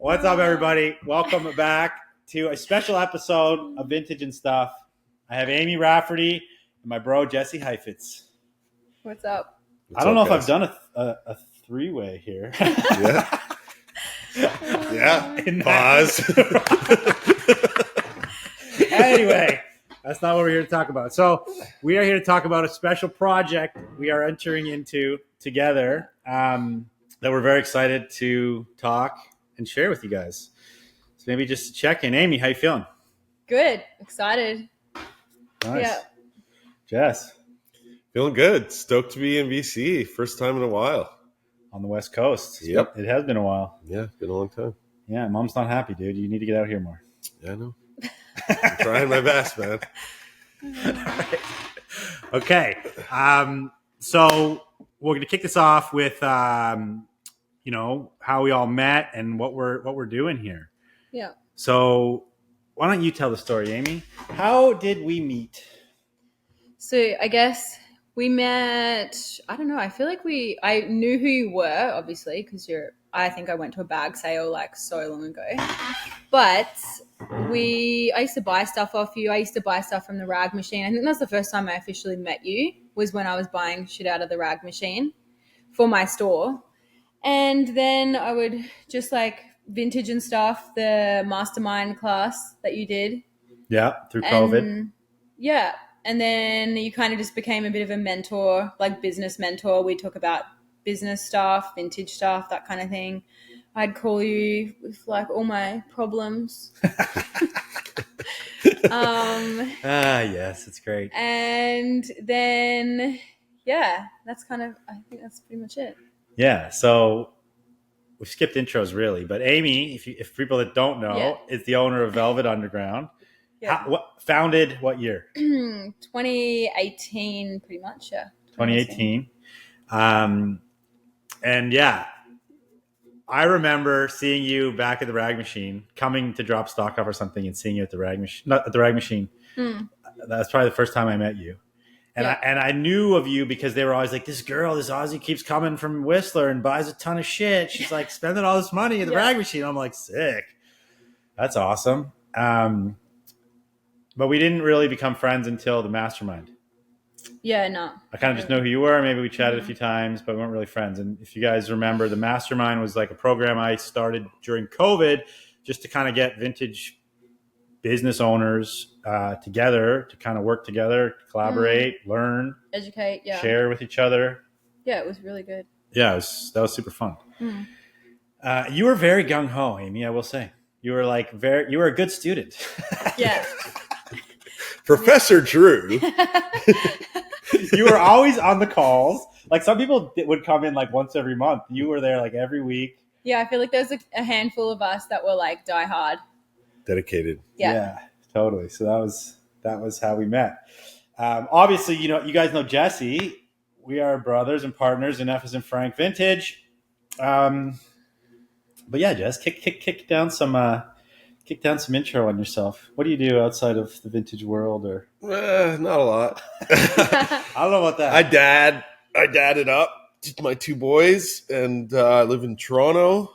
What's up, everybody? Welcome back to a special episode of Vintage and Stuff. I have Amy Rafferty and my bro Jesse Heifetz. What's up? I don't know if I've done a three-way here. Yeah. Pause. Anyway, that's not what we're here to talk about. So we are here to talk about a special project we are entering into together that we're very excited to talk and share with you guys. So maybe just check in. Amy, how you feeling? Good. Excited. Nice. Yeah. Jess? Feeling good. Stoked to be in BC. First time in a while. On the West Coast. Yep. It has been a while. Yeah, been a long time. Yeah, Mom's not happy, dude. You need to get out here more. Yeah, I know. I'm trying my best, man. Okay. So we're going to kick this off with, how we all met and what we're doing here. Yeah. So why don't you tell the story, Amy? How did we meet? So I guess we met, I don't know, I feel like I knew who you were, obviously, because I think I went to a bag sale like so long ago. But I used to buy stuff off you. I used to buy stuff from the rag machine. I think that's the first time I officially met you, was when I was buying shit out of the rag machine for my store. And then I would just like vintage and stuff, the mastermind class that you did. Yeah, through COVID. And then you kind of just became a bit of a mentor, like business mentor. We'd talk about business stuff, vintage stuff, that kind of thing. I'd call you with like all my problems. Yes, it's great. And then, I think that's pretty much it. Yeah, so we skipped intros really, but Amy, if people that don't know, is the owner of Velvet Underground. Yeah. Founded what year? 2018, pretty much, yeah. 2018. I remember seeing you back at the rag machine, coming to drop stock off or something, and seeing you at the rag machine. Not at the rag machine. That's probably the first time I met you. And I knew of you because they were always like, this Aussie keeps coming from Whistler and buys a ton of shit. She's like spending all this money at the rag machine. I'm like, sick. That's awesome. But we didn't really become friends until the mastermind. Yeah, no. I kind of just know who you were. Maybe we chatted a few times, but we weren't really friends. And if you guys remember, the mastermind was like a program I started during COVID just to kind of get vintage business owners together to kind of work together, collaborate, learn, educate, share with each other. Yeah, it was really good. Yeah, that was super fun. You were very gung ho, Amy. I will say you were you were a good student. Yeah. Professor Drew. You were always on the calls. Like some people would come in like once every month. You were there like every week. Yeah, I feel like there's a handful of us that were like die hard. Dedicated. Yeah, totally. So that was how we met. Obviously, you guys know Jesse. We are brothers and partners in F as in Frank Vintage. But yeah, Jess, kick down some intro on yourself. What do you do outside of the vintage world? Or Not a lot. I don't know about that. I dadded up to my two boys, and I live in Toronto,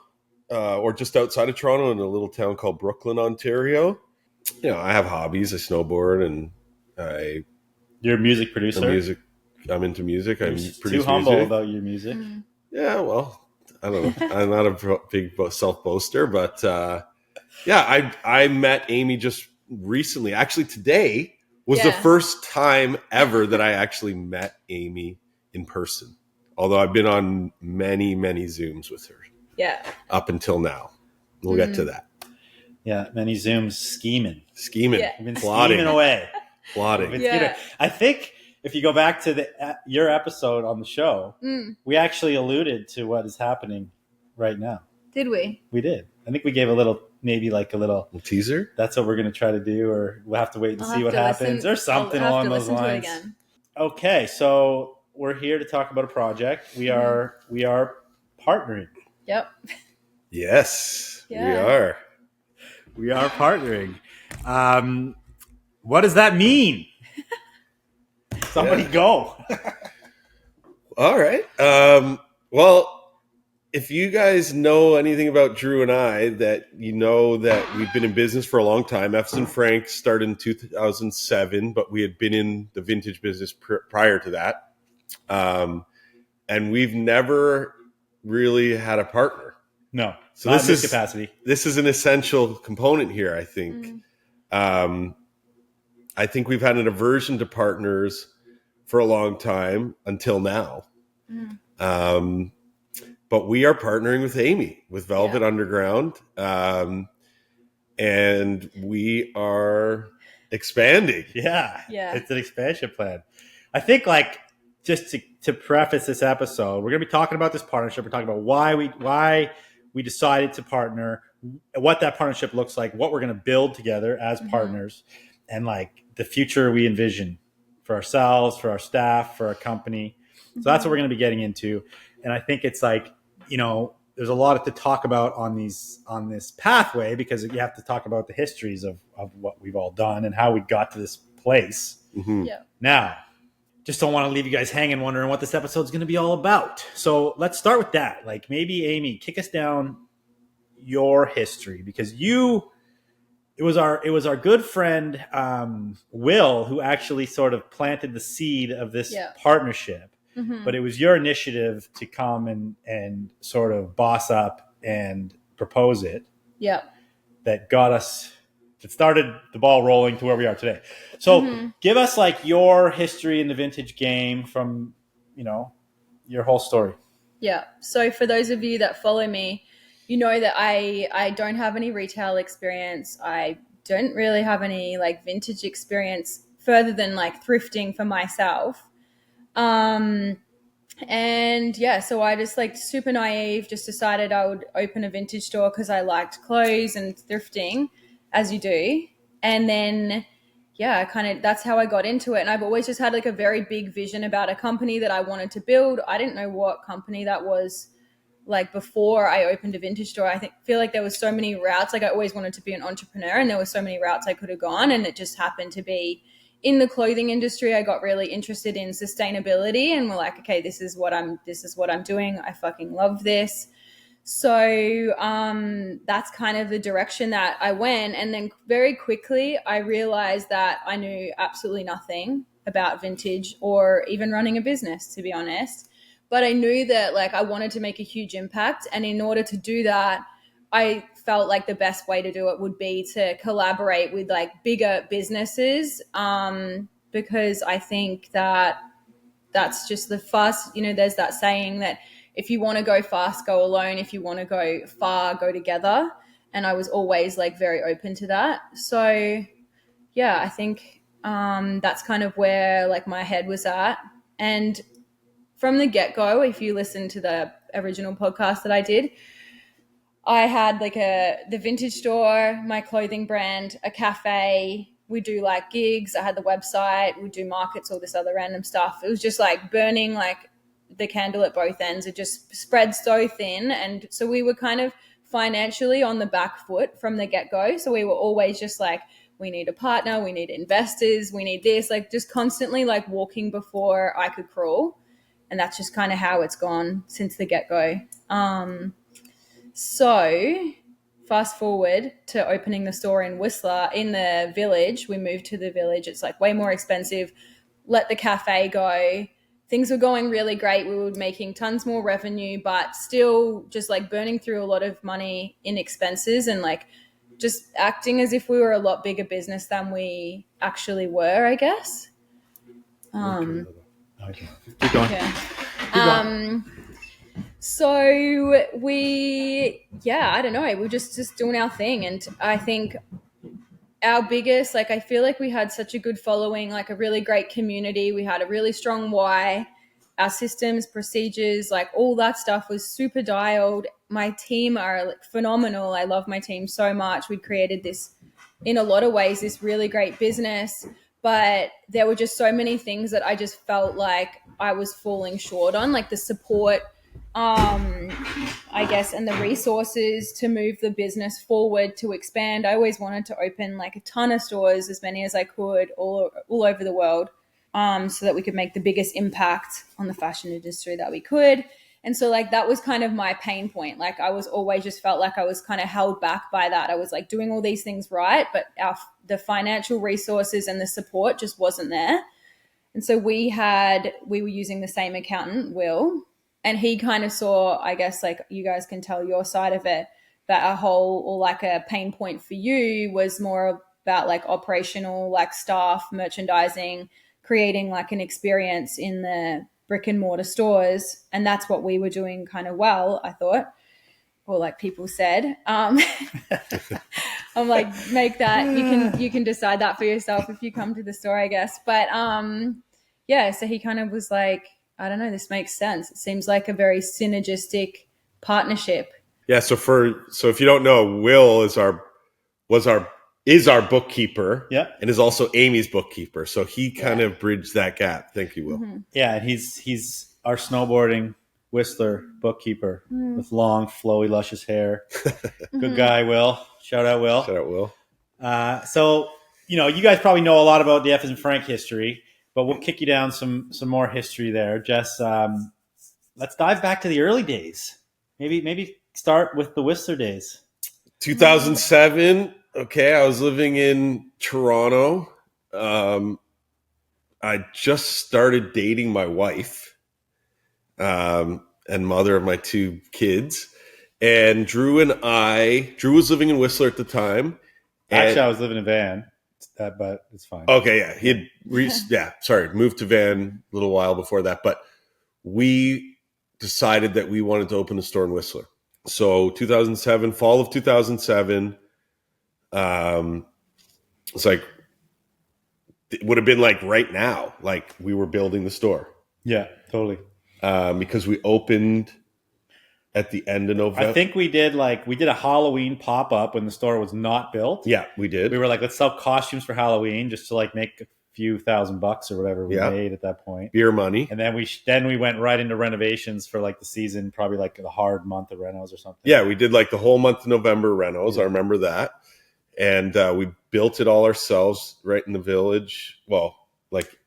or just outside of Toronto in a little town called Brooklyn, Ontario. I have hobbies. I snowboard, and You're a music producer. I'm into music. I'm too humble about your music. Yeah, well, I don't know. I'm not a big self-boaster, but I met Amy just recently. Actually, today was the first time ever that I actually met Amy in person. Although I've been on many, many Zooms with her. Yeah. Up until now. We'll get to that. Yeah, many Zooms scheming. Yeah. We've been scheming away. Plotting. I think if you go back to your episode on the show, we actually alluded to what is happening right now. Did we? We did. I think we gave a little teaser. That's what we're going to try to do, or we'll have to wait and see what happens, or something along those lines. Okay, so we're here to talk about a project. We are partnering. Yep. Yes, we are. We are partnering. What does that mean? Somebody go. All right. Well, if you guys know anything about Drew and I, that you know that we've been in business for a long time. F's and Frank started in 2007, but we had been in the vintage business prior to that. And we've never really had a partner. No. So this is capacity. This is an essential component here, I think. I think we've had an aversion to partners for a long time until now. But we are partnering with Amy, with Velvet Underground. And we are expanding. Yeah. It's an expansion plan. I think, like, just to preface this episode, we're going to be talking about this partnership. We're talking about why we decided to partner, what that partnership looks like, what we're going to build together as partners, and like the future we envision for ourselves, for our staff, for our company. So that's what we're going to be getting into. And I think it's like, there's a lot to talk about on this pathway, because you have to talk about the histories of what we've all done and how we got to this place. Now, just don't want to leave you guys hanging wondering what this episode's going to be all about. So let's start with that. Like, maybe Amy, kick us down your history, because it was our good friend Will who actually sort of planted the seed of this partnership. But it was your initiative to come and sort of boss up and propose it. That got us, that started the ball rolling to where we are today. So give us like your history in the vintage game from, your whole story. Yeah. So for those of you that follow me, you know that I don't have any retail experience. I don't really have any like vintage experience further than like thrifting for myself. And yeah, so I just like super naive, just decided I would open a vintage store because I liked clothes and thrifting, as you do. And then, that's how I got into it. And I've always just had like a very big vision about a company that I wanted to build. I didn't know what company that was like before I opened a vintage store. I feel like there was so many routes. Like I always wanted to be an entrepreneur, and there were so many routes I could have gone. And it just happened to be in the clothing industry. I got really interested in sustainability, and we're like, okay, this is what I'm doing. I fucking love this. So that's kind of the direction that I went. And then very quickly I realized that I knew absolutely nothing about vintage or even running a business, to be honest. But I knew that like I wanted to make a huge impact. And in order to do that, I felt like the best way to do it would be to collaborate with like bigger businesses, because I think that that's just the fast, there's that saying that if you want to go fast, go alone. If you want to go far, go together. And I was always like very open to that. So yeah, I think that's kind of where like my head was at. And from the get-go, if you listen to the original podcast that I did, I had like the vintage store, my clothing brand, a cafe. We do like gigs. I had the website. We do markets, all this other random stuff. It was just like burning like the candle at both ends. It just spread so thin. And so we were kind of financially on the back foot from the get-go. So we were always just like, we need a partner, we need investors, we need this, like just constantly like walking before I could crawl. And that's just kind of how it's gone since the get-go. So fast forward to opening the store in Whistler in the village. We moved to the village. It's like way more expensive. Let the cafe go. Things were going really great. We were making tons more revenue, but still just like burning through a lot of money in expenses and like just acting as if we were a lot bigger business than we actually were, I guess. Keep going. Yeah. So we, I don't know, we were just doing our thing. And I think our biggest, like, I feel like we had such a good following, like a really great community. We had a really strong why. Our systems, procedures, like all that stuff was super dialed. My team are like phenomenal. I love my team so much. We created this, in a lot of ways, this really great business. But there were just so many things that I just felt like I was falling short on, like the support, I guess, and the resources to move the business forward, to expand. I always wanted to open like a ton of stores, as many as I could, all over the world, so that we could make the biggest impact on the fashion industry that we could. And so like that was kind of my pain point. Like I was always just felt like I was kind of held back by that. I was like doing all these things right, but the financial resources and the support just wasn't there. And so we were using the same accountant, Will, and he kind of saw, I guess, like you guys can tell your side of it, that a whole or like a pain point for you was more about like operational, like staff, merchandising, creating like an experience in the brick and mortar stores. And that's what we were doing kind of well, I thought, or like people said. I'm like, make that, you can decide that for yourself if you come to the store, I guess. But yeah, so he kind of was like, I don't know, this makes sense. It seems like a very synergistic partnership. Yeah. So if you don't know, Will is our bookkeeper. Yeah. And is also Amy's bookkeeper. So he kind of bridged that gap. Thank you, Will. Mm-hmm. Yeah, and he's our snowboarding Whistler bookkeeper with long, flowy, luscious hair. Good guy, Will. Shout out, Will. Shout out, Will. So, you guys probably know a lot about the F as in Frank history, but we'll kick you down some more history there. Jess, let's dive back to the early days. Maybe start with the Whistler days. 2007. Okay, I was living in Toronto. I just started dating my wife, and mother of my 2 kids. And Drew was living in Whistler at the time. Actually, I was living in Van, but it's fine. Okay, yeah. He had moved to Van a little while before that. But we decided that we wanted to open a store in Whistler. So 2007, fall of 2007, it's like, it would have been like right now, like we were building the store. Yeah, totally. Because we opened at the end of November. I think we did a Halloween pop-up when the store was not built. Yeah, we did. We were like, let's sell costumes for Halloween just to like make a few $1,000 or whatever we made at that point. Beer money. And then we went right into renovations for like the season, probably like the hard month of renos or something. Yeah, we did like the whole month of November renos. I remember that. And we built it all ourselves right in the village. Well,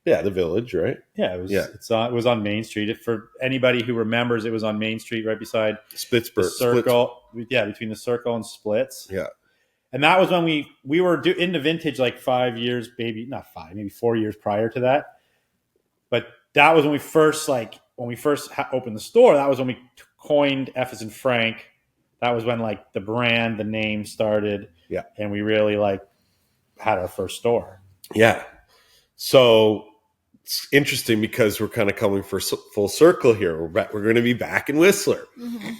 the village, right? Yeah, it was on Main Street. For anybody who remembers, it was on Main Street right beside Splitsburg. The Circle. Yeah, between the Circle and Splits. Yeah. And that was when we were into vintage like 5 years, maybe 4 years prior to that. But that was when we first opened the store. That was when we coined F as in Frank. That was when like the brand, the name started. Yeah. And we really like had our first store. Yeah. So it's interesting because we're kind of coming for full circle here. We're going to be back in Whistler. Mm-hmm.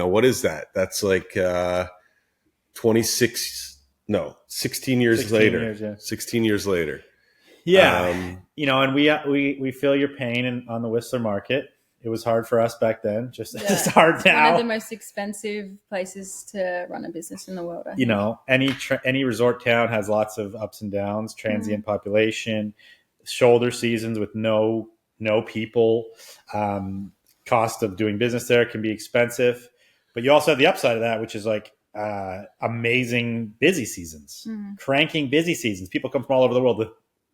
What is that? That's like 16 years later. 16 years later. Yeah. And we feel your pain on the Whistler market. It was hard for us back then. It's hard now. One of the most expensive places to run a business in the world. I think. Any resort town has lots of ups and downs, transient population, shoulder seasons with no people. Cost of doing business there can be expensive, but you also have the upside of that, which is like amazing busy seasons, cranking busy seasons. People come from all over the world with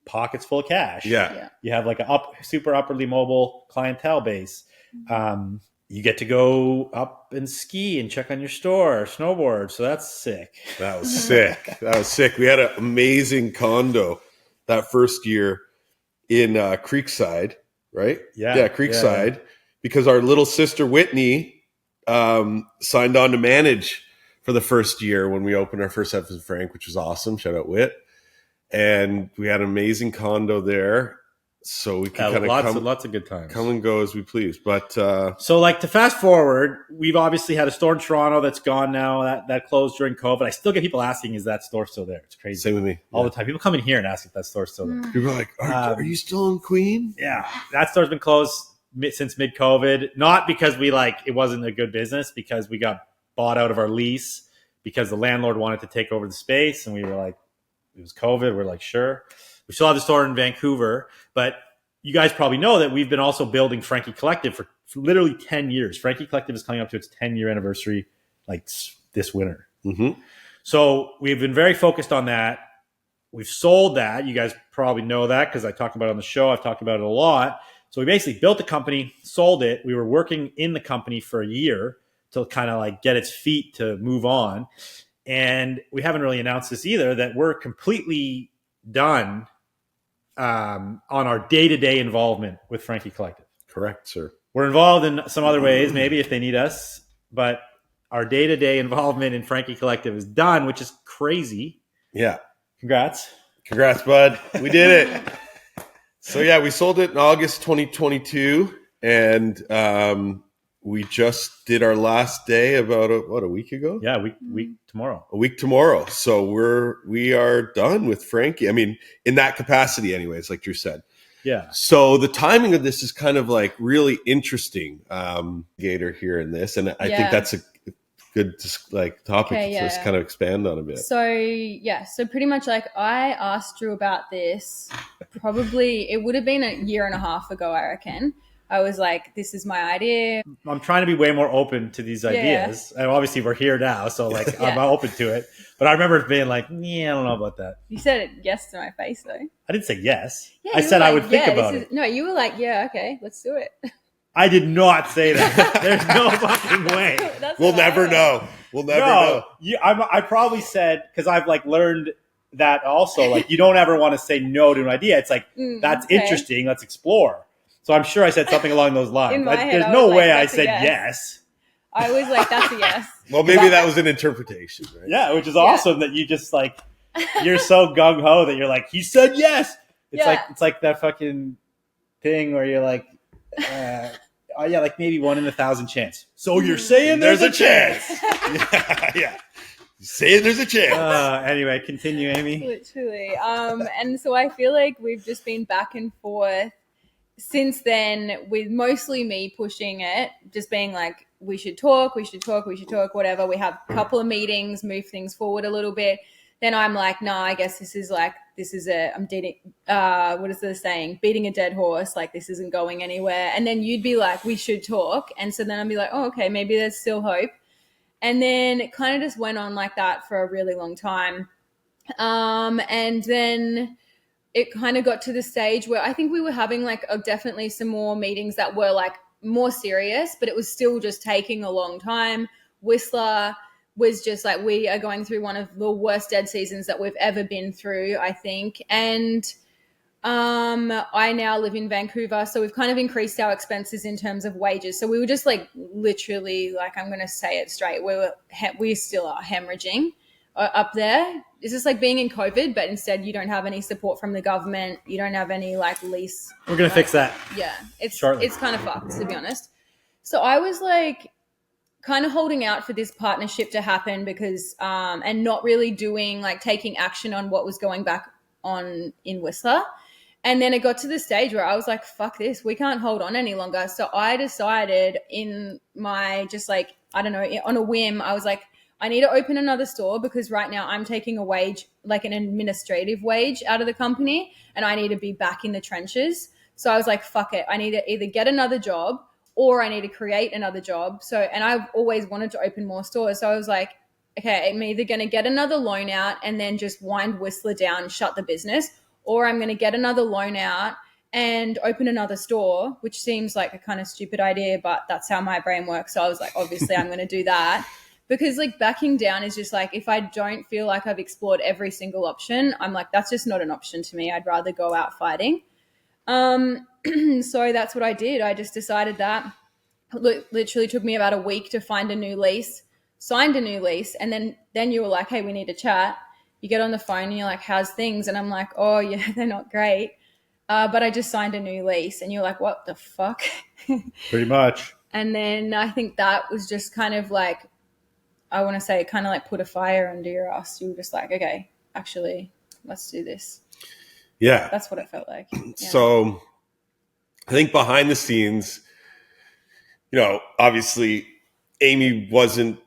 pockets full of cash. Yeah. You have like a super upwardly mobile clientele base. You get to go up and ski and check on your store, snowboard. So that's sick. That was sick. We had an amazing condo that first year in Creekside, right? Yeah, Creekside, because our little sister Whitney signed on to manage for the first year when we opened our first F as in Frank, which was awesome. Shout out Whit. And we had an amazing condo there. So we could kind of lots of good times. Come and go as we please. But so like to fast forward, we've obviously had a store in Toronto that's gone now. That closed during COVID. I still get people asking, is that store still there? It's crazy. Same with me. All the time. People come in here and ask if that store's still there. People are like, are you still in Queen? Yeah. That store's been closed since mid-COVID. Not because it wasn't a good business, because we got bought out of our lease because the landlord wanted to take over the space. And we were like, it was COVID. We're like, sure. We still have the store in Vancouver, but you guys probably know that we've been also building Frankie Collective for literally 10 years. Frankie Collective is coming up to its 10-year anniversary like this winter. Mm-hmm. So we've been very focused on that. We've sold that. You guys probably know that because I talk about it on the show. I've talked about it a lot. So we basically built the company, sold it. We were working in the company for a year to kind of like get its feet to move on. And we haven't really announced this either, that we're completely done on our day-to-day involvement with Frankie Collective. Correct, sir. We're involved in some other ways, maybe if they need us, but our day-to-day involvement in Frankie Collective is done, which is crazy. Yeah. Congrats, bud. We did it. So yeah, we sold it in August 2022, and we just did our last day about a week ago. Yeah, week tomorrow. A week tomorrow. So we are done with Frankie. I mean, in that capacity, anyways, like Drew said. Yeah. So the timing of this is kind of like really interesting. Gator here in this, and I think that's a good like topic to just kind of expand on a bit. So pretty much like I asked Drew about this. Probably it would have been a year and a half ago, I reckon. I was like, this is my idea. I'm trying to be way more open to these ideas. And obviously we're here now, so like I'm open to it. But I remember being like, yeah, I don't know about that. You said yes to my face though. I didn't say yes. Yeah, I said I would think about it. No, you were like, yeah, okay, let's do it. I did not say that. There's no fucking way. We'll never know. We'll never know. I probably said, because I've like learned that also, like you don't ever want to say no to an idea. It's like, that's interesting. Let's explore. So I'm sure I said something along those lines. There's no way I said yes. I was like, that's a yes. Well, maybe that was an interpretation, right? Yeah, which is awesome that you just like, you're so gung-ho that you're like, he said yes. It's like that fucking thing where you're like, like maybe 1 in 1,000 chance. So you're saying there's a chance. Yeah. Saying there's a chance. Anyway, continue, Amy. Literally. And so I feel like we've just been back and forth since then, with mostly me pushing it, just being like, we should talk, whatever. We have a couple of meetings, move things forward a little bit. Then I'm like, no, I guess I'm dating, what is the saying? Beating a dead horse. Like, this isn't going anywhere. And then you'd be like, we should talk. And so then I'd be like, oh, okay, maybe there's still hope. And then it kind of just went on like that for a really long time. And then it kind of got to the stage where I think we were having like definitely some more meetings that were like more serious, but it was still just taking a long time. Whistler was just like, we are going through one of the worst dead seasons that we've ever been through, I think. And I now live in Vancouver, so we've kind of increased our expenses in terms of wages. So we were just like literally, like, I'm going to say it straight, we still are hemorrhaging up there. It's just like being in COVID, but instead you don't have any support from the government. You don't have any like lease. We're going to fix that. Yeah, it's shortly. Kind of fucked, to be honest. So I was like kind of holding out for this partnership to happen because and not really taking action on what was going back on in Whistler. And then it got to the stage where I was like, fuck this, we can't hold on any longer. So I decided in my just like, I don't know, on a whim, I was like, I need to open another store because right now I'm taking a wage, like an administrative wage out of the company, and I need to be back in the trenches. So I was like, fuck it. I need to either get another job or I need to create another job. So, and I've always wanted to open more stores. So I was like, okay, I'm either going to get another loan out and then just wind Whistler down, shut the business, or I'm going to get another loan out and open another store, which seems like a kind of stupid idea, but that's how my brain works. So I was like, obviously I'm going to do that. Because like backing down is just like, if I don't feel like I've explored every single option, I'm like, that's just not an option to me. I'd rather go out fighting. So that's what I did. I just decided that. Literally took me about a week to find a new lease, signed a new lease. And then you were like, hey, we need to chat. You get on the phone and you're like, how's things? And I'm like, oh yeah, they're not great. But I just signed a new lease. And you're like, what the fuck? Pretty much. And then I think that was just kind of like, I want to say, kind of like put a fire under your ass. You were just like, okay, actually, let's do this. Yeah. That's what it felt like. Yeah. So I think behind the scenes, obviously Amy wasn't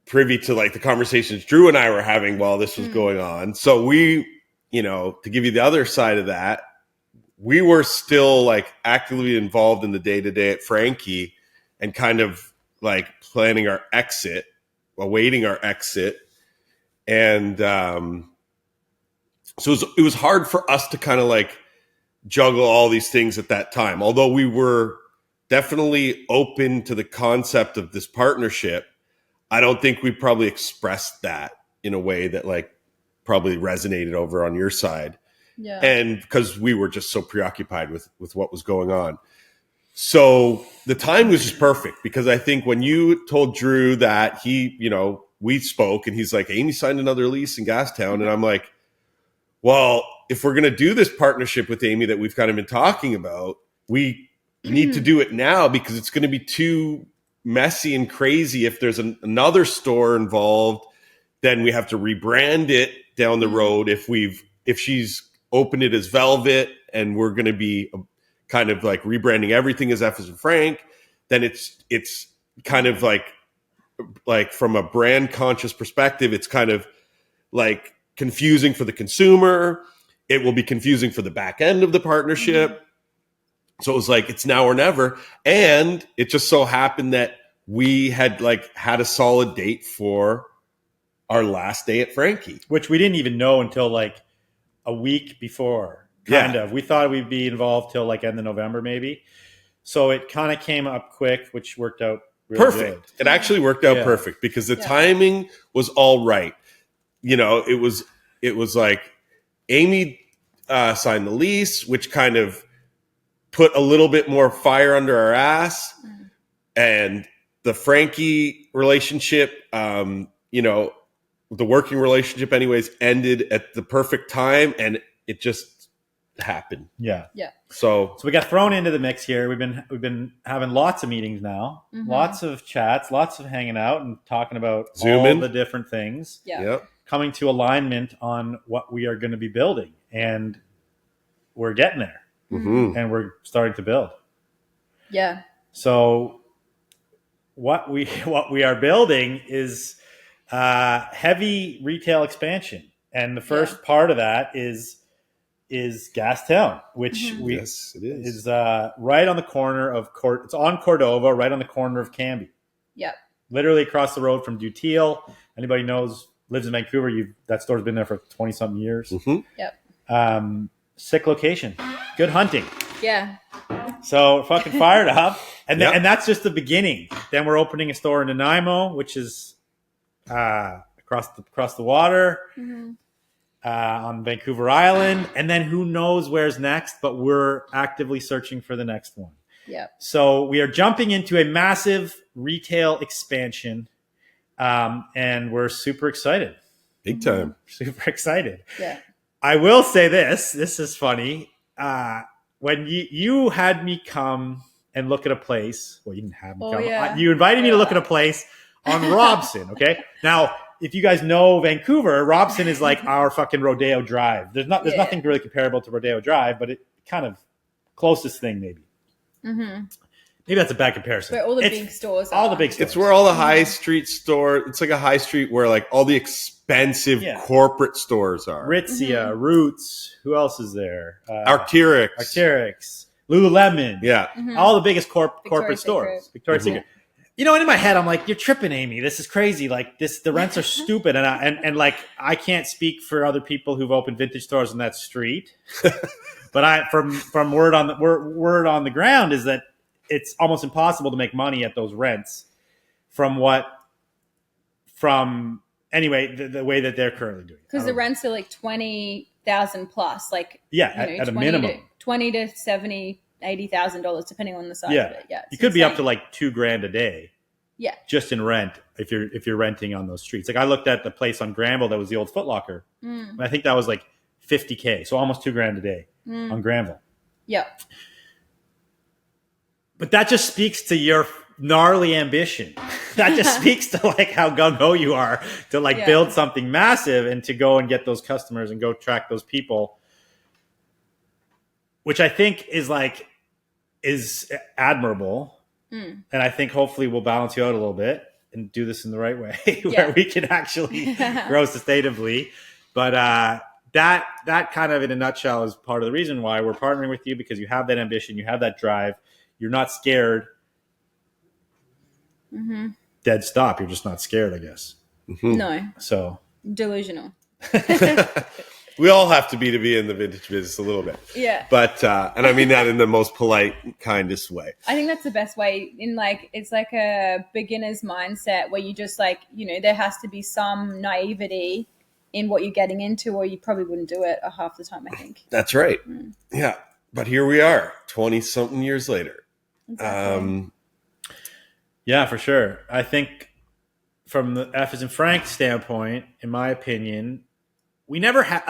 privy to like the conversations Drew and I were having while this was going on. So we, to give you the other side of that, we were still like actively involved in the day-to-day at Frankie and kind of like planning our exit, awaiting our exit. And so it was hard for us to kind of like juggle all these things at that time. Although we were definitely open to the concept of this partnership, I don't think we probably expressed that in a way that like probably resonated over on your side. Yeah. And because we were just so preoccupied with what was going on. So the time was just perfect, because I think when you told Drew that he, you know, we spoke and he's like, Amy signed another lease in Gastown. And I'm like, well, if we're going to do this partnership with Amy that we've kind of been talking about, we need to do it now, because it's going to be too messy and crazy. If there's another store involved, then we have to rebrand it down the road. If she's opened it as Velvet and we're going to be kind of like rebranding everything as F as in Frank, then it's kind of like from a brand conscious perspective, it's kind of like confusing for the consumer. It will be confusing for the back end of the partnership. So it was like, it's now or never. And it just so happened that we had had a solid date for our last day at Frankie, which we didn't even know until like a week before. Kind of. We thought we'd be involved till like end of November, maybe. So it kind of came up quick, which worked out really perfect. good. It actually worked out perfect, because the timing was all right. You know, it was like Amy signed the lease, which kind of put a little bit more fire under our ass. And the Frankie relationship, you know, the working relationship anyways, ended at the perfect time, and it just happened. Yeah. So we got thrown into the mix here. We've been having lots of meetings now, lots of chats, lots of hanging out and talking about all the different things. Coming to alignment on what we are going to be building, and we're getting there, and we're starting to build. Yeah. So what we are building is heavy retail expansion, and the first part of that is Gastown, which is right on the corner of It's on Cordova, right on the corner of Cambie. Yep. Literally across the road from Dutille. Anybody lives in Vancouver, that store's been there for 20 something years. Yep. Sick location, good hunting. Yeah. So fucking fired up, and that's just the beginning. Then we're opening a store in Nanaimo, which is across the water. On Vancouver Island, and then who knows where's next, but we're actively searching for the next one. Yeah. So we are jumping into a massive retail expansion, and we're super excited. Big time. Super excited. Yeah. I will say this is funny. When you had me come and look at a place, well, you didn't have me come. Yeah. You invited me to look at a place on Robson, okay? Now, if you guys know Vancouver, Robson is like our fucking Rodeo Drive. There's nothing really comparable to Rodeo Drive, but it kind of closest thing maybe. Maybe that's a bad comparison. Where all the big stores are. All the big stores. It's where all the high street It's like a high street where like all the expensive corporate stores are. Ritzia, Roots. Who else is there? Arc'teryx, Lululemon. Yeah. All the biggest corporate stores. Victoria's Mm-hmm. Secret. You know, and in my head, I'm like, you're tripping, Amy. This is crazy. Like the rents are stupid. And like, I can't speak for other people who've opened vintage stores on that street. But from word on the ground is that it's almost impossible to make money at those rents anyway, the way that they're currently doing. Because the rents are like 20,000 plus, like at a minimum, 20 to 70, $80,000 depending on the size of it. Yeah, you could be up to like $2,000 a day. Yeah, just in rent if you're renting on those streets. Like I looked at the place on Granville that was the old Foot Locker. And I think that was like $50,000, so almost $2,000 a day on Granville. Yeah, but that just speaks to your gnarly ambition. That just speaks to like how gung ho you are to like build something massive and to go and get those customers and go track those people, which I think is admirable. And I think hopefully we'll balance you out a little bit and do this in the right way where we can actually grow sustainably. But that kind of in a nutshell is part of the reason why we're partnering with you, because you have that ambition, you have that drive, you're not scared. Dead stop. You're just not scared, I guess. No. So delusional. We all have to be in the vintage business a little bit. Yeah. But, and I mean that in the most polite, kindest way. I think that's the best way in like, it's like a beginner's mindset where you just like, you know, there has to be some naivety in what you're getting into or you probably wouldn't do it half the time, I think. That's right. Yeah. But here we are 20 something years later. Exactly. Yeah, for sure. I think from the F as in Frank standpoint, in my opinion, we never had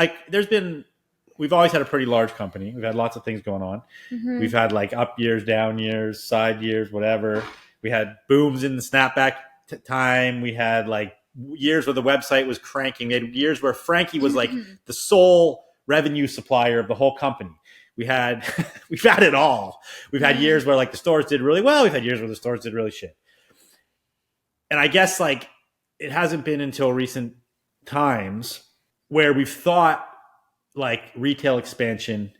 we've always had a pretty large company. We've had lots of things going on. Mm-hmm. We've had like up years, down years, side years, whatever. We had booms in the snapback time. We had like years where the website was cranking. We had years where Frankie was like the sole revenue supplier of the whole company. We've had it all. We've had years where like the stores did really well. We've had years where the stores did really shit. And I guess like it hasn't been until recent times where we've thought like retail expansion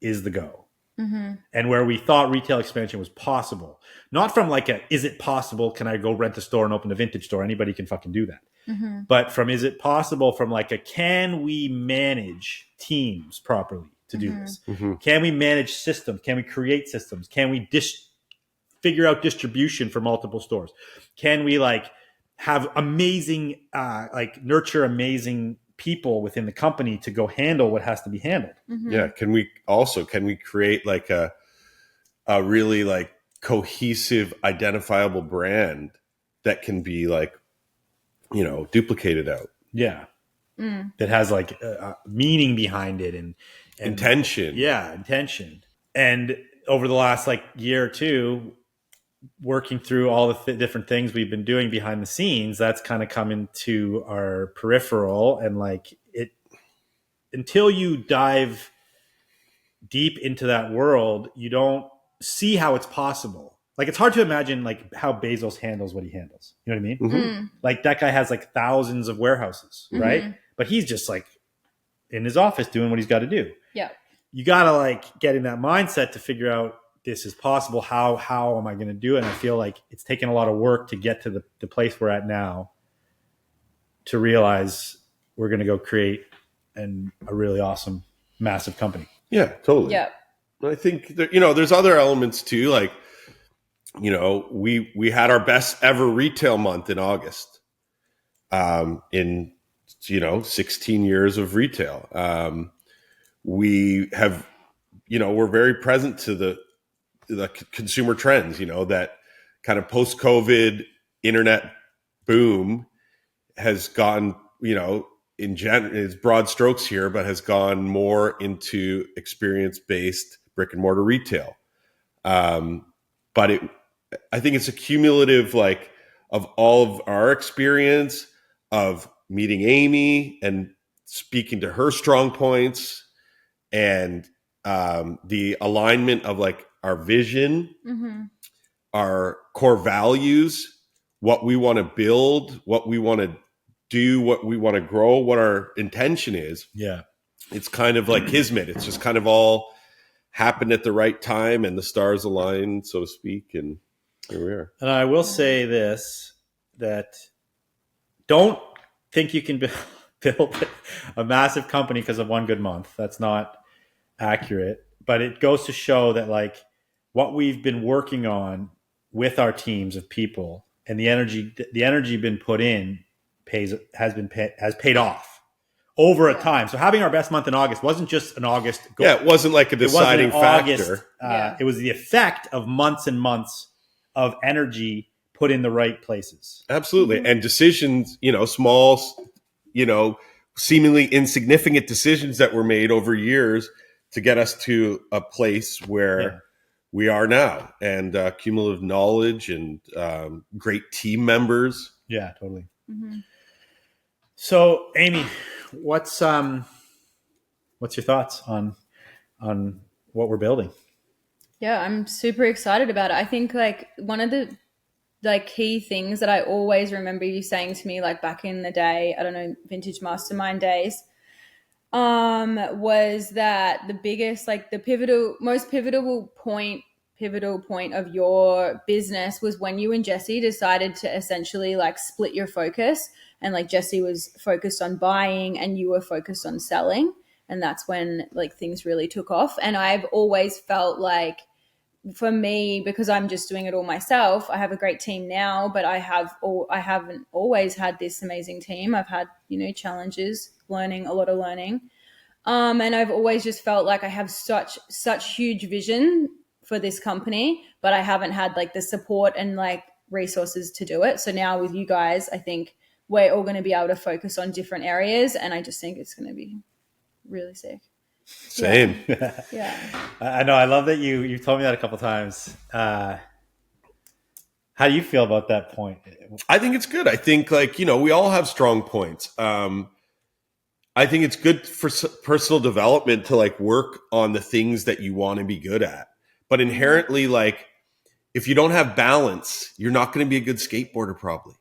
is the go. Mm-hmm. And where we thought retail expansion was possible. Not from like is it possible? Can I go rent a store and open a vintage store? Anybody can fucking do that. Mm-hmm. But from is it possible from like can we manage teams properly to do this? Mm-hmm. Can we manage systems? Can we create systems? Can we figure out distribution for multiple stores? Can we like have amazing, nurture amazing people within the company to go handle what has to be handled? Mm-hmm. Yeah. Can we create like a really like cohesive, identifiable brand that can be like, you know, duplicated out? Yeah. That has like meaning behind it and intention. Yeah. Intention. And over the last like year or two, working through all the different things we've been doing behind the scenes, that's kind of come into our peripheral. And like it, until you dive deep into that world, you don't see how it's possible. Like it's hard to imagine like how Bezos handles what he handles. You know what I mean? Mm-hmm. Like that guy has like thousands of warehouses, right? But he's just like in his office doing what he's got to do. Yeah. You got to like get in that mindset to figure out this is possible. How am I going to do it? And I feel like it's taken a lot of work to get to the place we're at now to realize we're going to go create a really awesome, massive company. Yeah, totally. Yeah. I think that, you know, there's other elements too. Like, you know, we had our best ever retail month in August, in, you know, 16 years of retail. We have, you know, we're very present to the consumer trends, you know, that kind of post-COVID internet boom has gone, you know, in general, it's broad strokes here, but has gone more into experience-based brick and mortar retail. But I think it's a cumulative, like, of all of our experience of meeting Amy and speaking to her strong points and the alignment of like our vision, our core values, what we want to build, what we want to do, what we want to grow, what our intention is. Yeah. It's kind of like kismet. It's just kind of all happened at the right time and the stars aligned, so to speak. And here we are. And I will say this, that don't think you can build a massive company because of one good month. That's not accurate. But it goes to show that like what we've been working on with our teams of people and the energy been put in has paid off over a time. So having our best month in August wasn't just an August goal. Yeah, it wasn't like a deciding factor. It was the effect of months and months of energy put in the right places. Absolutely. And decisions, you know, small, you know, seemingly insignificant decisions that were made over years to get us to a place where we are now, and cumulative knowledge and great team members. Yeah, totally. So, Amy, what's your thoughts on what we're building? Yeah, I'm super excited about it. I think like one of the like key things that I always remember you saying to me, like back in the day, I don't know, vintage mastermind days, was that the biggest, like the most pivotal point pivotal point of your business was when you and Jesse decided to essentially like split your focus, and like Jesse was focused on buying and you were focused on selling. And that's when like things really took off. And I've always felt like, for me, because I'm just doing it all myself, I have a great team now, but I haven't always had this amazing team. I've had, challenges, a lot of learning. And I've always just felt like I have such huge vision for this company, but I haven't had like the support and like resources to do it. So now with you guys, I think we're all going to be able to focus on different areas, and I just think it's going to be really sick. Same. Yeah. I know. I love that you told me that a couple times. How do you feel about that point? I think it's good. I think we all have strong points. I think it's good for personal development to like work on the things that you want to be good at. But inherently, like if you don't have balance, you're not going to be a good skateboarder probably.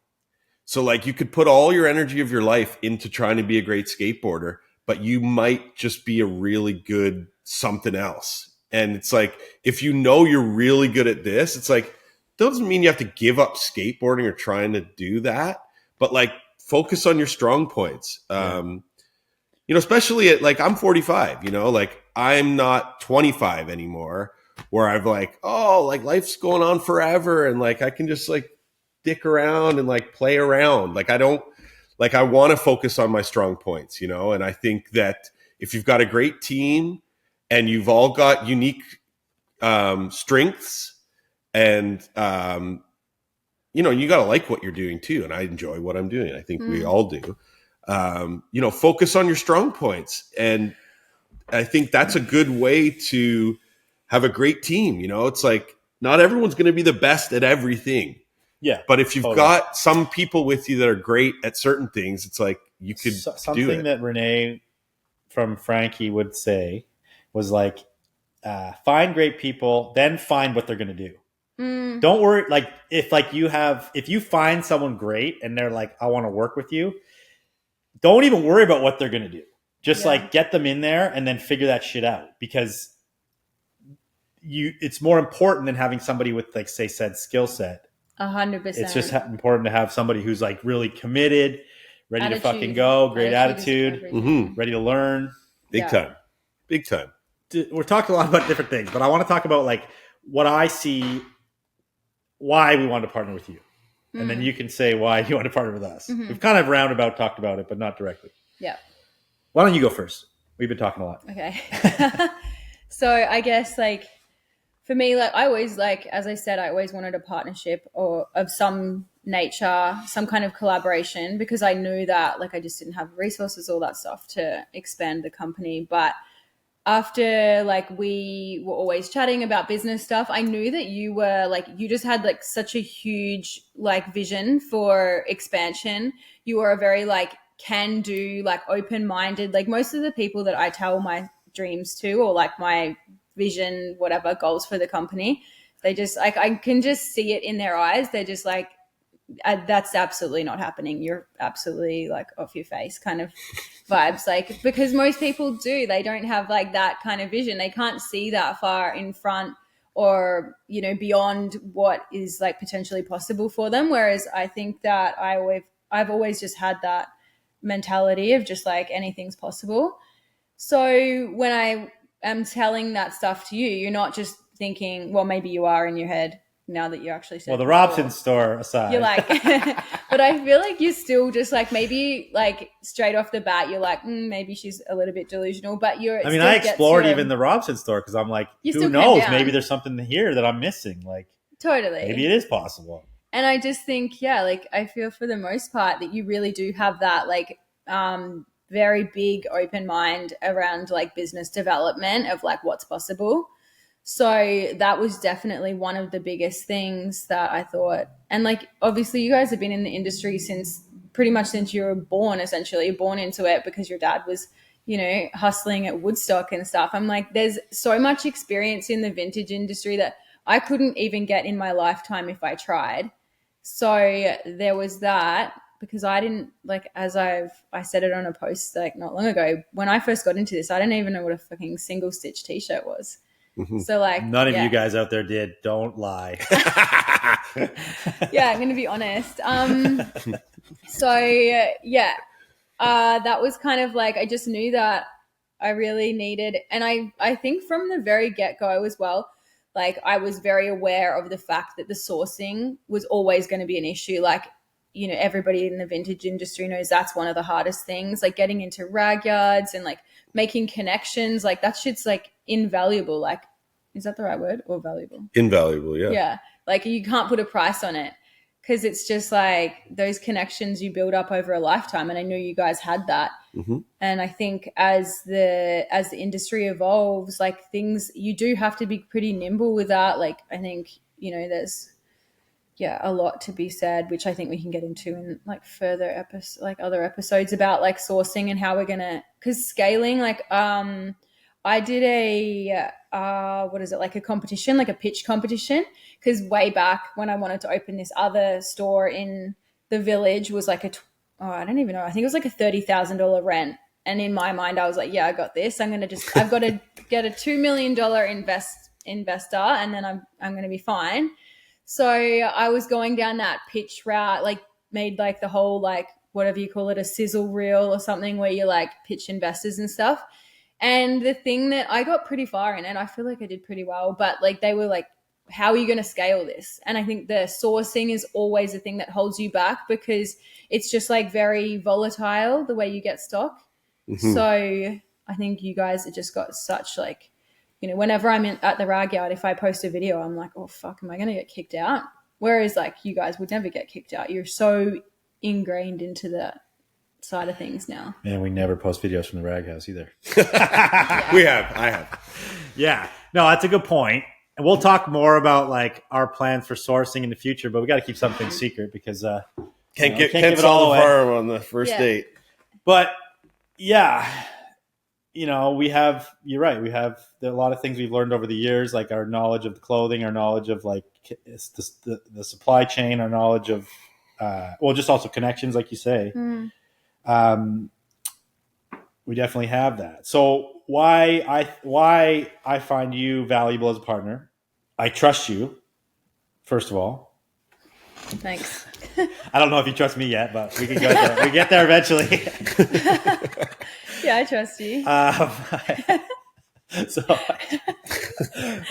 So like you could put all your energy of your life into trying to be a great skateboarder, but you might just be a really good something else. And it's like, if you know you're really good at this, it's like, doesn't mean you have to give up skateboarding or trying to do that, but like focus on your strong points. Especially at like, I'm 45, like I'm not 25 anymore where I've like, oh, like life's going on forever. And like, I can just like dick around and like play around. Like, I want to focus on my strong points, and I think that if you've got a great team and you've all got unique strengths and, you got to like what you're doing too. And I enjoy what I'm doing. I think we all do. Focus on your strong points. And I think that's a good way to have a great team. It's like not everyone's going to be the best at everything. Yeah. But if you've got some people with you that are great at certain things, it's like you could do it. Something that Renee from Frankie would say was like, find great people, then find what they're going to do. Don't worry. Like if you find someone great and they're like, I want to work with you, don't even worry about what they're going to do. Just like get them in there and then figure that shit out, because it's more important than having somebody with like, say, said skill set. 100%. It's just important to have somebody who's like really committed, ready to fucking go, great attitude, ready to learn. Big time. We're talking a lot about different things, but I want to talk about like what I see, why we want to partner with you. And then you can say why you want to partner with us. We've kind of roundabout talked about it, but not directly. Yeah. Why don't you go first? We've been talking a lot. Okay. So I guess like for me, like I always, like, as I said, I always wanted a partnership or of some nature, some kind of collaboration, because I knew that like I just didn't have resources, all that stuff to expand the company. But after like we were always chatting about business stuff, I knew that you were like, you just had like such a huge like vision for expansion. You were a very like can do, like open-minded, like most of the people that I tell my dreams to, or like my vision, whatever goals for the company, they just like, I can just see it in their eyes. They're just like, that's absolutely not happening. You're absolutely like off your face kind of vibes. Like, because most people they don't have like that kind of vision. They can't see that far in front or, beyond what is like potentially possible for them. Whereas I think that I've always just had that mentality of just like anything's possible. So when I am telling that stuff to you, you're not just thinking, well, maybe you are in your head now that you actually said. Well, the Robson store aside, you're like, but I feel like you're still just like, maybe like straight off the bat, you're like, maybe she's a little bit delusional, but I explored even the Robson store because I'm like, who knows? Maybe there's something here that I'm missing. Like, totally, maybe it is possible. And I just think, like I feel for the most part that you really do have that like very big open mind around like business development of like what's possible. So that was definitely one of the biggest things that I thought. And like, obviously you guys have been in the industry pretty much since you were born, essentially. You're born into it because your dad was, hustling at Woodstock and stuff. I'm like, there's so much experience in the vintage industry that I couldn't even get in my lifetime if I tried. So there was that, because I didn't, like, as I said it on a post like not long ago, when I first got into this, I didn't even know what a fucking single stitch t-shirt was. So like none of you guys out there did. Don't lie. Yeah, I'm gonna be honest. So yeah, that was kind of like I just knew that I really needed, and I think from the very get go as well, like I was very aware of the fact that the sourcing was always going to be an issue. Like, you know, everybody in the vintage industry knows that's one of the hardest things. Like getting into rag yards and like making connections, like that shit's like invaluable. Like, is that the right word, or valuable? Invaluable, yeah. Yeah, like you can't put a price on it because it's just like those connections you build up over a lifetime. And I knew you guys had that. And I think as the industry evolves, like things, you do have to be pretty nimble with that. Like I think, you know, there's a lot to be said, which I think we can get into in like further other episodes about like sourcing and how we're gonna, because scaling, like I did a what is it, like a competition, like a pitch competition, because way back when I wanted to open this other store in the village was like I don't even know, I think it was like a $30,000 rent, and in my mind I was like, yeah, I got this, I've got to get a $2 million investor, and then I'm gonna be fine. So I was going down that pitch route, like made like the whole, like whatever you call it, a sizzle reel or something, where you like pitch investors and stuff. And the thing that I got pretty far in, and I feel like I did pretty well, but like they were like, how are you going to scale this? And I think the sourcing is always the thing that holds you back, because it's just like very volatile the way you get stock. So I think you guys have just got such like, you know, whenever I'm at the rag yard, if I post a video, I'm like, oh fuck, am I going to get kicked out? Whereas like you guys would never get kicked out. You're so ingrained into that side of things now. And we never post videos from the rag house either. I have. Yeah. No, that's a good point. And we'll talk more about like our plans for sourcing in the future, but we got to keep something secret because Can't give it all the farm on the first date. But yeah, you know, you're right. We have a lot of things we've learned over the years, like our knowledge of the clothing, our knowledge of like the supply chain, our knowledge of, just also connections, like you say. We definitely have that. So why I find you valuable as a partner. I trust you, first of all. Thanks. I don't know if you trust me yet, but we can go there. We get there eventually. Yeah, I trust you. So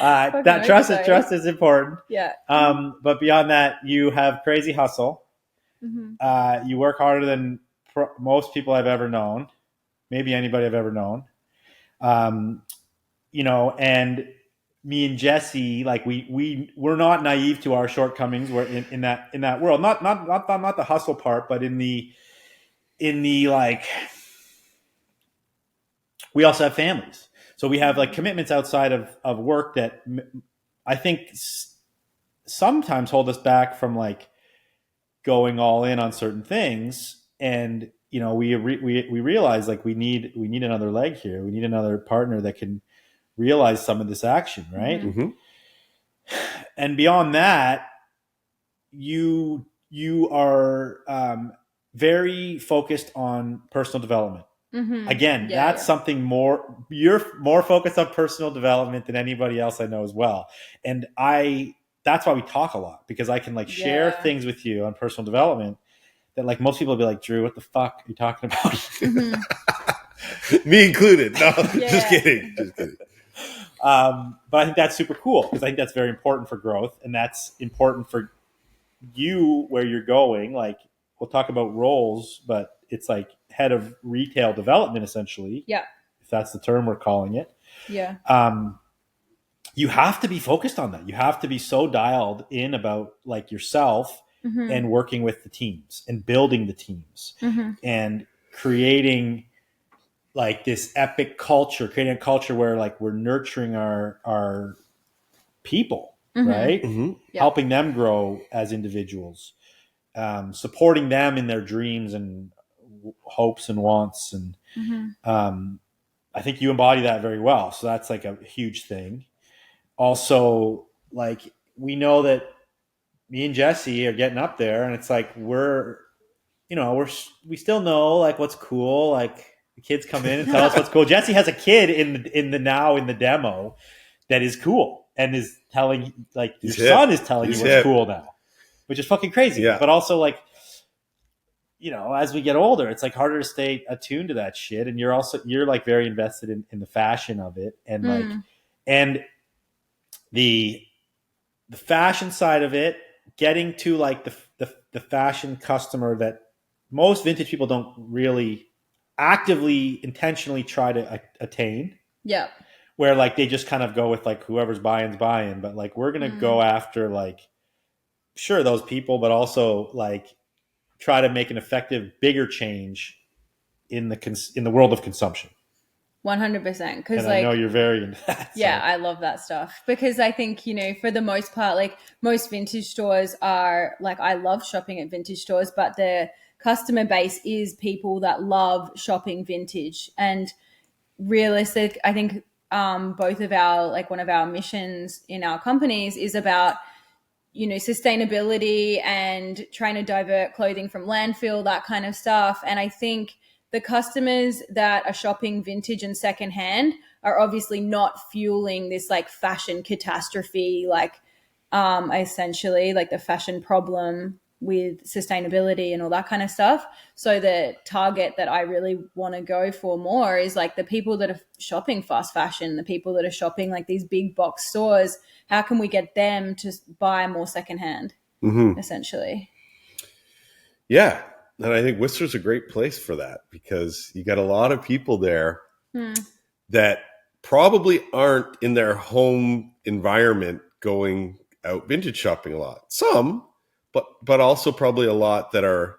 that trust is important. Yeah. But beyond that, you have crazy hustle. You work harder than most people I've ever known, maybe anybody I've ever known. You know, and me and Jesse, like we're not naive to our shortcomings. We're in that world, not the hustle part, but in the like, we also have families. So we have like commitments outside of work that I think sometimes hold us back from like going all in on certain things. And, you know, we realize like we need another leg here. We need another partner that can realize some of this action. Right. And beyond that, you are very focused on personal development. Again, that's something more, you're more focused on personal development than anybody else I know as well. And that's why we talk a lot, because I can like share things with you on personal development that like most people will be like, Drew, what the fuck are you talking about? Me included. No, just kidding. But I think that's super cool, because I think that's very important for growth, and that's important for you where you're going. Like, we'll talk about roles, but it's like head of retail development, essentially. Yeah. If that's the term we're calling it. Yeah. You have to be focused on that. You have to be so dialed in about like yourself and working with the teams and building the teams and creating like this epic culture, creating a culture where like we're nurturing our people, right? Helping them grow as individuals, supporting them in their dreams and hopes and wants. And I think you embody that very well. So that's like a huge thing. Also, like, we know that me and Jesse are getting up there, and it's like we still know like what's cool. Like, the kids come in and tell us what's cool. Jesse has a kid in the demo that is cool and is telling, like, your He's son hip. is telling He's you what's hip. cool now, which is fucking crazy. Yeah. But also, like, you know, as we get older, it's like harder to stay attuned to that shit. And you're like very invested in the fashion of it. And like, and the fashion side of it, getting to like the fashion customer that most vintage people don't really actively, intentionally try to attain. Yeah. Where like they just kind of go with like whoever's buying's buying, but like we're gonna go after like, sure, those people, but also like try to make an effective, bigger change in the world of consumption. 100%. Because And like, I know you're very into that. Yeah, I love that stuff because I think, you know, for the most part, like most vintage stores are like, I love shopping at vintage stores, but the customer base is people that love shopping vintage. And realistic, I think both of our, like one of our missions in our companies is about, you know, sustainability and trying to divert clothing from landfill, that kind of stuff. And I think the customers that are shopping vintage and secondhand are obviously not fueling this like fashion catastrophe, like essentially like the fashion problem with sustainability and all that kind of stuff. So the target that I really want to go for more is like the people that are shopping fast fashion, the people that are shopping like these big box stores. How can we get them to buy more secondhand, essentially? Yeah. And I think Whistler's a great place for that because you got a lot of people there that probably aren't in their home environment going out vintage shopping a lot. Some, but also probably a lot that are,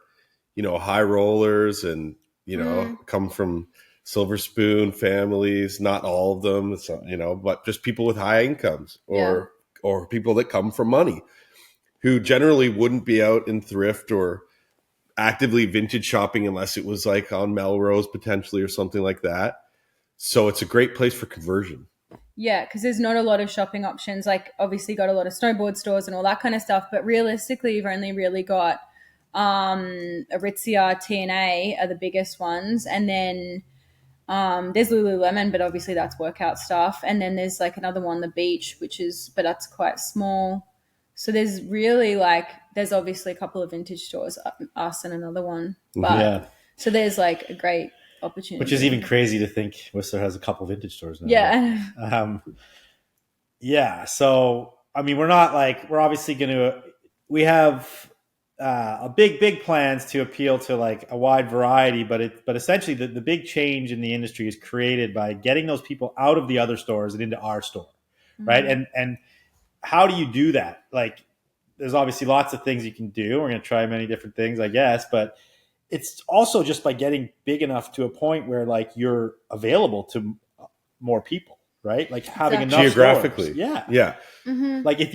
you know, high rollers and, you know, come from silver spoon families, not all of them, so, you know, but just people with high incomes or people that come from money who generally wouldn't be out in thrift or actively vintage shopping unless it was like on Melrose potentially or something like that. So it's a great place for conversion. Yeah, because there's not a lot of shopping options. Like obviously got a lot of snowboard stores and all that kind of stuff, but realistically you've only really got Aritzia, TNA are the biggest ones, and then there's Lululemon, but obviously that's workout stuff, and then there's like another one, the Beach, but that's quite small. So there's really like there's obviously a couple of vintage stores, us and another one, but so there's like a great opportunity, which is even crazy to think Whistler has a couple vintage stores now. So I mean, we're obviously we have big plans to appeal to like a wide variety, but essentially the big change in the industry is created by getting those people out of the other stores and into our store, right? And how do you do that? Like, there's obviously lots of things you can do. We're going to try many different things, I guess, but it's also just by getting big enough to a point where like you're available to more people, right? Like having enough geographically. Stores. Yeah. Like if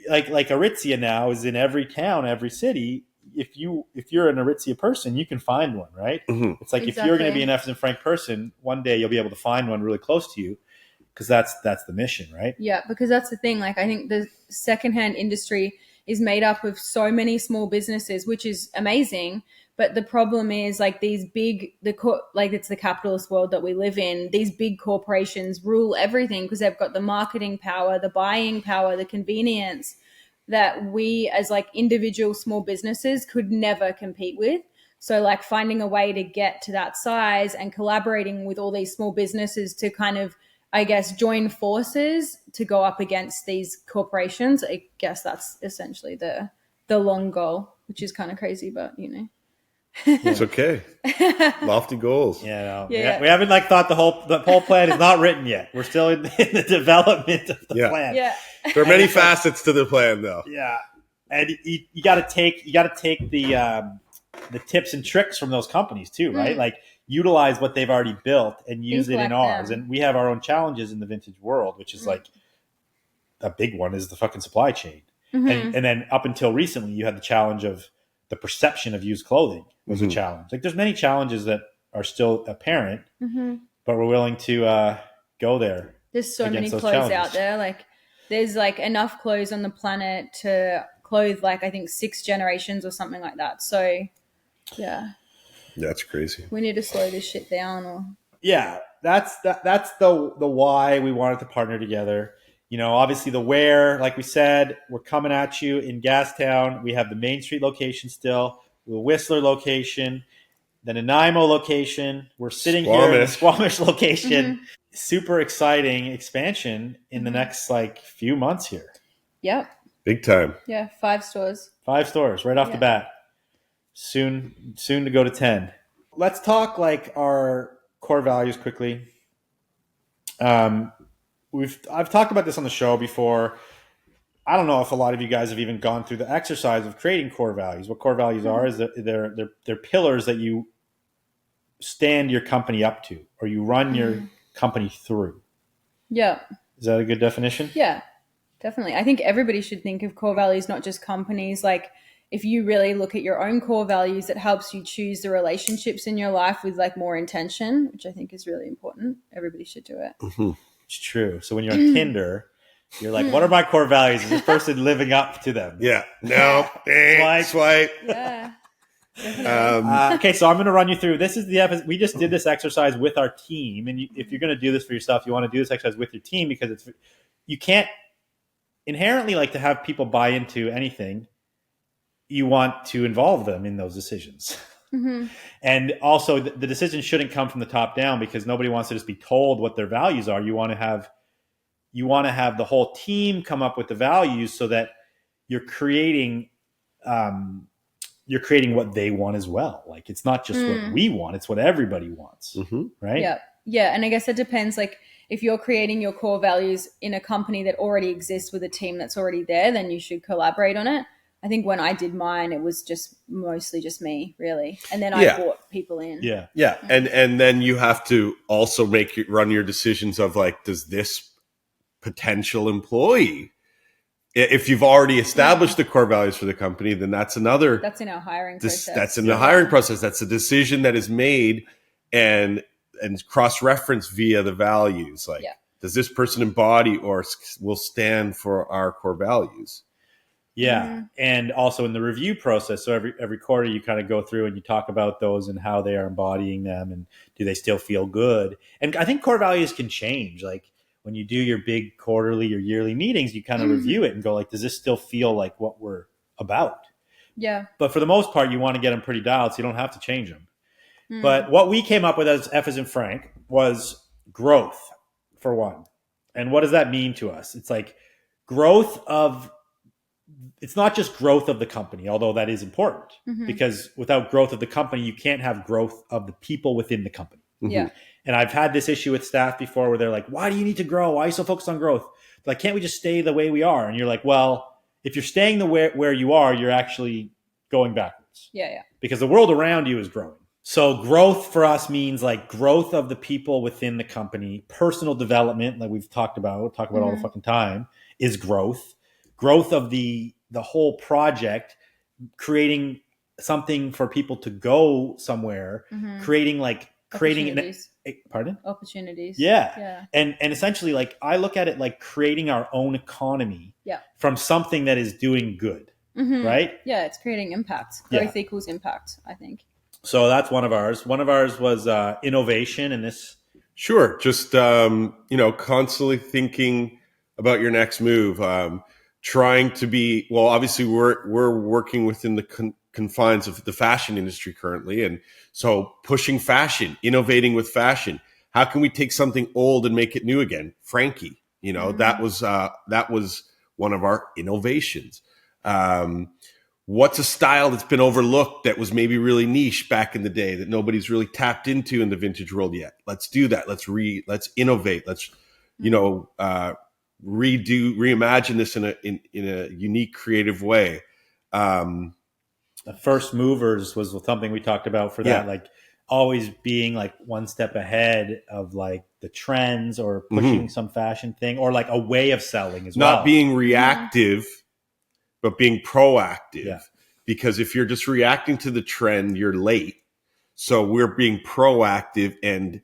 like Aritzia now is in every town, every city. If you're an Aritzia person, you can find one, right? It's like if you're going to be an F and Frank person, one day you'll be able to find one really close to you, because that's the mission, right? Yeah, because that's the thing. Like I think the secondhand industry is made up of so many small businesses, which is amazing. But the problem is like these it's the capitalist world that we live in. These big corporations rule everything because they've got the marketing power, the buying power, the convenience that we as like individual small businesses could never compete with. So like finding a way to get to that size and collaborating with all these small businesses to kind of, I guess, join forces to go up against these corporations. I guess that's essentially the long goal, which is kind of crazy, but you know. It's okay. Lofty goals. We haven't like thought the whole plan is not written yet. We're still in the development of the plan. Yeah. There are many facets to the plan though. Yeah. And you got to take the tips and tricks from those companies too, right? Like utilize what they've already built and use it in ours. And we have our own challenges in the vintage world, which is like a big one is the fucking supply chain. And then up until recently, you had the challenge of the perception of used clothing was a challenge. Like there's many challenges that are still apparent, but we're willing to go there. There's so many clothes out there. Like there's like enough clothes on the planet to clothe like I think 6 generations or something like that. So yeah. That's crazy. We need to slow this shit down. Yeah, that's the why we wanted to partner together. Obviously the where, like we said, we're coming at you in Gastown. We have the Main Street location still, the Whistler location, the Nanaimo location. We're sitting here in the Squamish location. Mm-hmm. Super exciting expansion in the next few months here. Yep. Big time. Yeah, 5 stores. 5 stores right off the bat. Soon to go to 10. Let's talk our core values quickly. I've talked about this on the show before. I don't know if a lot of you guys have even gone through the exercise of creating core values. What core values are is that they're pillars that you stand your company up to, or you run your company through. Yeah. Is that a good definition? Yeah, definitely. I think everybody should think of core values, not just companies. If you really look at your own core values, it helps you choose the relationships in your life with more intention, which I think is really important. Everybody should do it. Mm-hmm. It's true. So when you're on Tinder, you're like, what are my core values? Is this person living up to them? Yeah. No. Swipe. Yeah. Okay, so I'm going to run you through. This is we just did this exercise with our team, and if you're going to do this for yourself, you want to do this exercise with your team because you can't inherently to have people buy into anything. You want to involve them in those decisions, and also the decision shouldn't come from the top down because nobody wants to just be told what their values are. You want to have the whole team come up with the values so that you're creating. You're creating what they want as well. It's not just what we want, it's what everybody wants. Right? Yeah. Yeah. And I guess it depends. If you're creating your core values in a company that already exists with a team that's already there, then you should collaborate on it. I think when I did mine, it was mostly just me, really. And then I brought people in. Yeah. Yeah. And then you have to also run your decisions of does this potential employee, if you've already established the core values for the company, then that's in our hiring process. That's in the hiring process. That's a decision that is made and cross-referenced via the values. Does this person embody or will stand for our core values? Yeah. And also in the review process. So every quarter you kind of go through and you talk about those and how they are embodying them and do they still feel good? And I think core values can change. When you do your big quarterly or yearly meetings, you kind of review it and go does this still feel like what we're about? Yeah. But for the most part, you want to get them pretty dialed, so you don't have to change them. But what we came up with as F as in Frank was growth, for one. And what does that mean to us? It's it's not just growth of the company, although that is important because without growth of the company, you can't have growth of the people within the company. Yeah. And I've had this issue with staff before where they're like, why do you need to grow? Why are you so focused on growth? Can't we just stay the way we are? And you're like, well, if you're staying where you are, you're actually going backwards. Yeah. Because the world around you is growing. So growth for us means growth of the people within the company. Personal development, like we've talked about all the fucking time, is growth. Growth of the whole project, creating something for people to go somewhere, creating opportunities. Yeah. And essentially I look at it creating our own economy from something that is doing good. Right? Yeah, it's creating impact. Growth equals impact, I think. So that's one of ours. One of ours was innovation, and this. Sure, just constantly thinking about your next move. Trying to be obviously we're working within the confines of the fashion industry currently, and so pushing fashion, innovating with fashion. How can we take something old and make it new again? Frankie, that was one of our innovations. What's a style that's been overlooked that was maybe really niche back in the day that nobody's really tapped into in the vintage world yet? Let's do that. Let's innovate. Let's reimagine this in a unique, creative way. The first movers was something we talked about for that, always being one step ahead of the trends or pushing some fashion thing or a way of selling as well. Not being reactive, but being proactive. Yeah. Because if you're just reacting to the trend, you're late. So we're being proactive and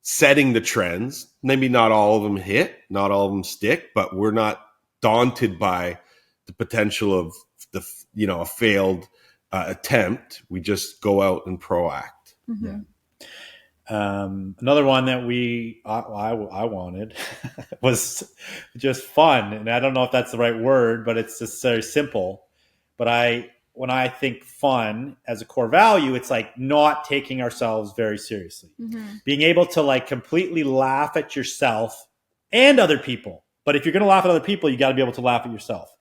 setting the trends. Maybe not all of them hit, not all of them stick, but we're not daunted by the potential of a failed attempt. We just go out and proact. Mm-hmm. Another one that I wanted was just fun, and I don't know if that's the right word, but it's just very simple. But when I think fun as a core value, it's like not taking ourselves very seriously, being able to like completely laugh at yourself and other people. But if you're going to laugh at other people, you got to be able to laugh at yourself.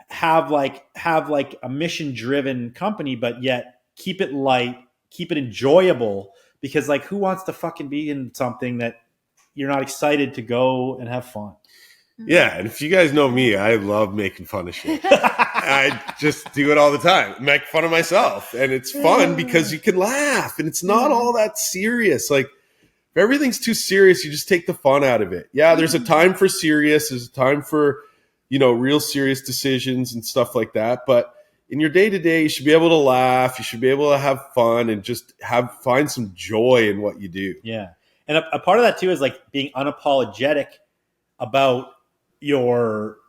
Have like a mission driven company, but yet keep it light, keep it enjoyable. Because like, who wants to fucking be in something that you're not excited to go and have fun? Yeah, and if you guys know me, I love making fun of shit. I just do it all the time. Make fun of myself. And it's fun because you can laugh and it's not all that serious. Like, if everything's too serious, you just take the fun out of it. Yeah, there's a time for serious. There's a time for, real serious decisions and stuff like that. But in your day-to-day, you should be able to laugh. You should be able to have fun and just find some joy in what you do. Yeah. And a part of that too is like being unapologetic about your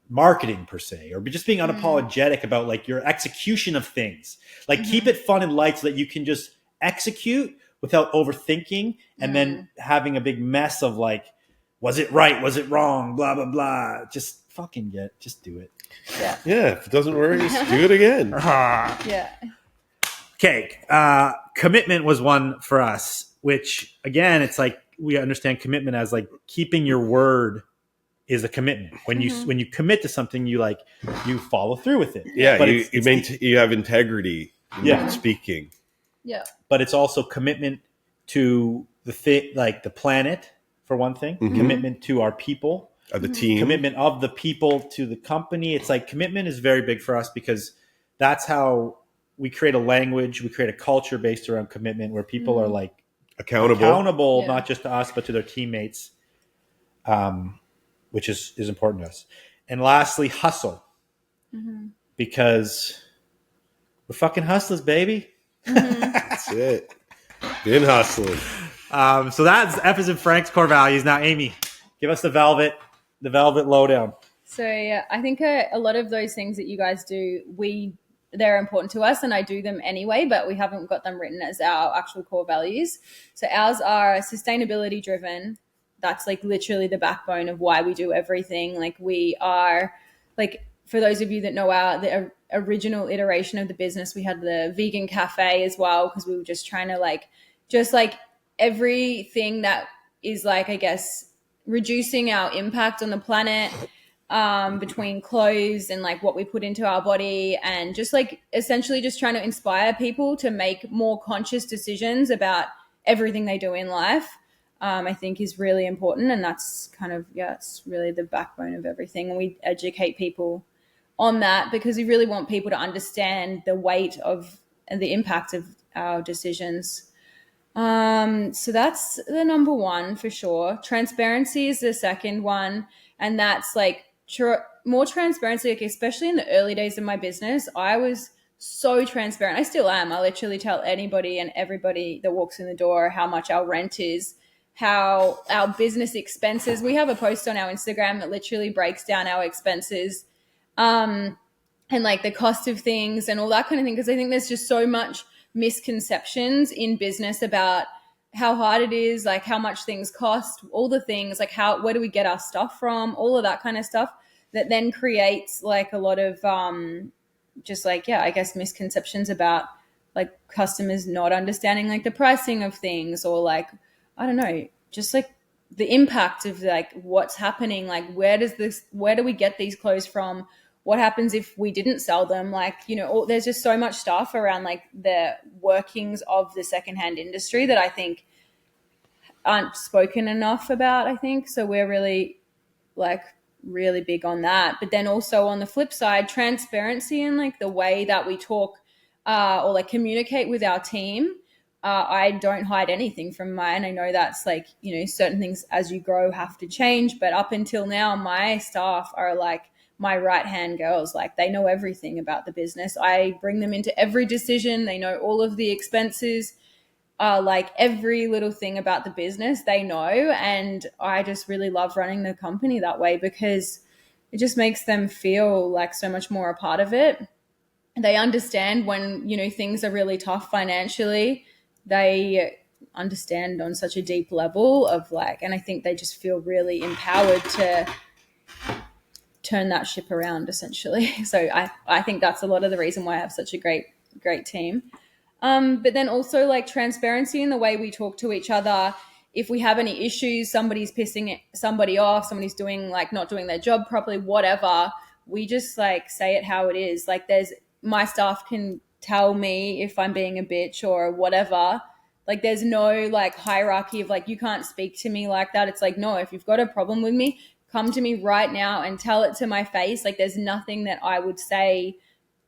marketing per se, or just being unapologetic about like your execution of things. Like keep it fun and light so that you can just execute without overthinking and then having a big mess of like, was it right? Was it wrong? Blah, blah, blah. Just just do it. Yeah. Yeah. If it doesn't work, just do it again. Yeah. Okay. Commitment was one for us, which again, it's like, we understand commitment as like keeping your word is a commitment. When you commit to something, you follow through with it. Yeah. But you have integrity in speaking. Yeah. But it's also commitment to the planet, for one thing, commitment to our people, of the team, commitment of the people to the company. It's like commitment is very big for us because that's how we create a language. We create a culture based around commitment where people are like accountable, not just to us, but to their teammates, which is important to us. And lastly, hustle, because we're fucking hustlers, baby. That's it. Been hustling. So that's F as in Frank's core values. Now, Amy, give us the velvet lowdown. So yeah, I think a lot of those things that you guys do, they're important to us, and I do them anyway, but we haven't got them written as our actual core values. So ours are sustainability driven. That's like literally the backbone of why we do everything. Like we are like, for those of you that know the original iteration of the business, we had the vegan cafe as well, because we were just trying to just everything that is like, I guess, reducing our impact on the planet, between clothes and like what we put into our body, and just like essentially just trying to inspire people to make more conscious decisions about everything they do in life, I think is really important. And that's kind of, it's really the backbone of everything. And we educate people on that because we really want people to understand the weight of and the impact of our decisions. So that's the number one for sure. Transparency is the second one. And that's like more transparency, like especially in the early days of my business, I was so transparent. I still am. I literally tell anybody and everybody that walks in the door how much our rent is, how our business expenses. We have a post on our Instagram that literally breaks down our expenses, and like the cost of things and all that kind of thing. Because I think there's just so much misconceptions in business about how hard it is, like how much things cost, all the things, like where do we get our stuff from, all of that kind of stuff, that then creates like a lot of just like, I guess misconceptions about like customers not understanding like the pricing of things, or like, I don't know, just like the impact of like what's happening, like where do we get these clothes from? What happens if we didn't sell them? Like, there's just so much stuff around like the workings of the secondhand industry that I think aren't spoken enough about, I think. So we're really big on that. But then also on the flip side, transparency and like the way that we talk or like communicate with our team. I don't hide anything from mine. I know that's like, certain things as you grow have to change. But up until now, my staff are like my right-hand girls. Like they know everything about the business. I bring them into every decision. They know all of the expenses, like every little thing about the business they know. And I just really love running the company that way because it just makes them feel like so much more a part of it. They understand when, things are really tough financially, they understand on such a deep level of like, and I think they just feel really empowered to turn that ship around essentially. So I think that's a lot of the reason why I have such a great team. But then also like transparency in the way we talk to each other. If we have any issues, somebody's pissing somebody off, somebody's doing like not doing their job properly, whatever, we just like say it how it is. Like my staff can tell me if I'm being a bitch or whatever. Like there's no like hierarchy of like, you can't speak to me like that. It's like, no, if you've got a problem with me, come to me right now and tell it to my face. Like there's nothing that I would say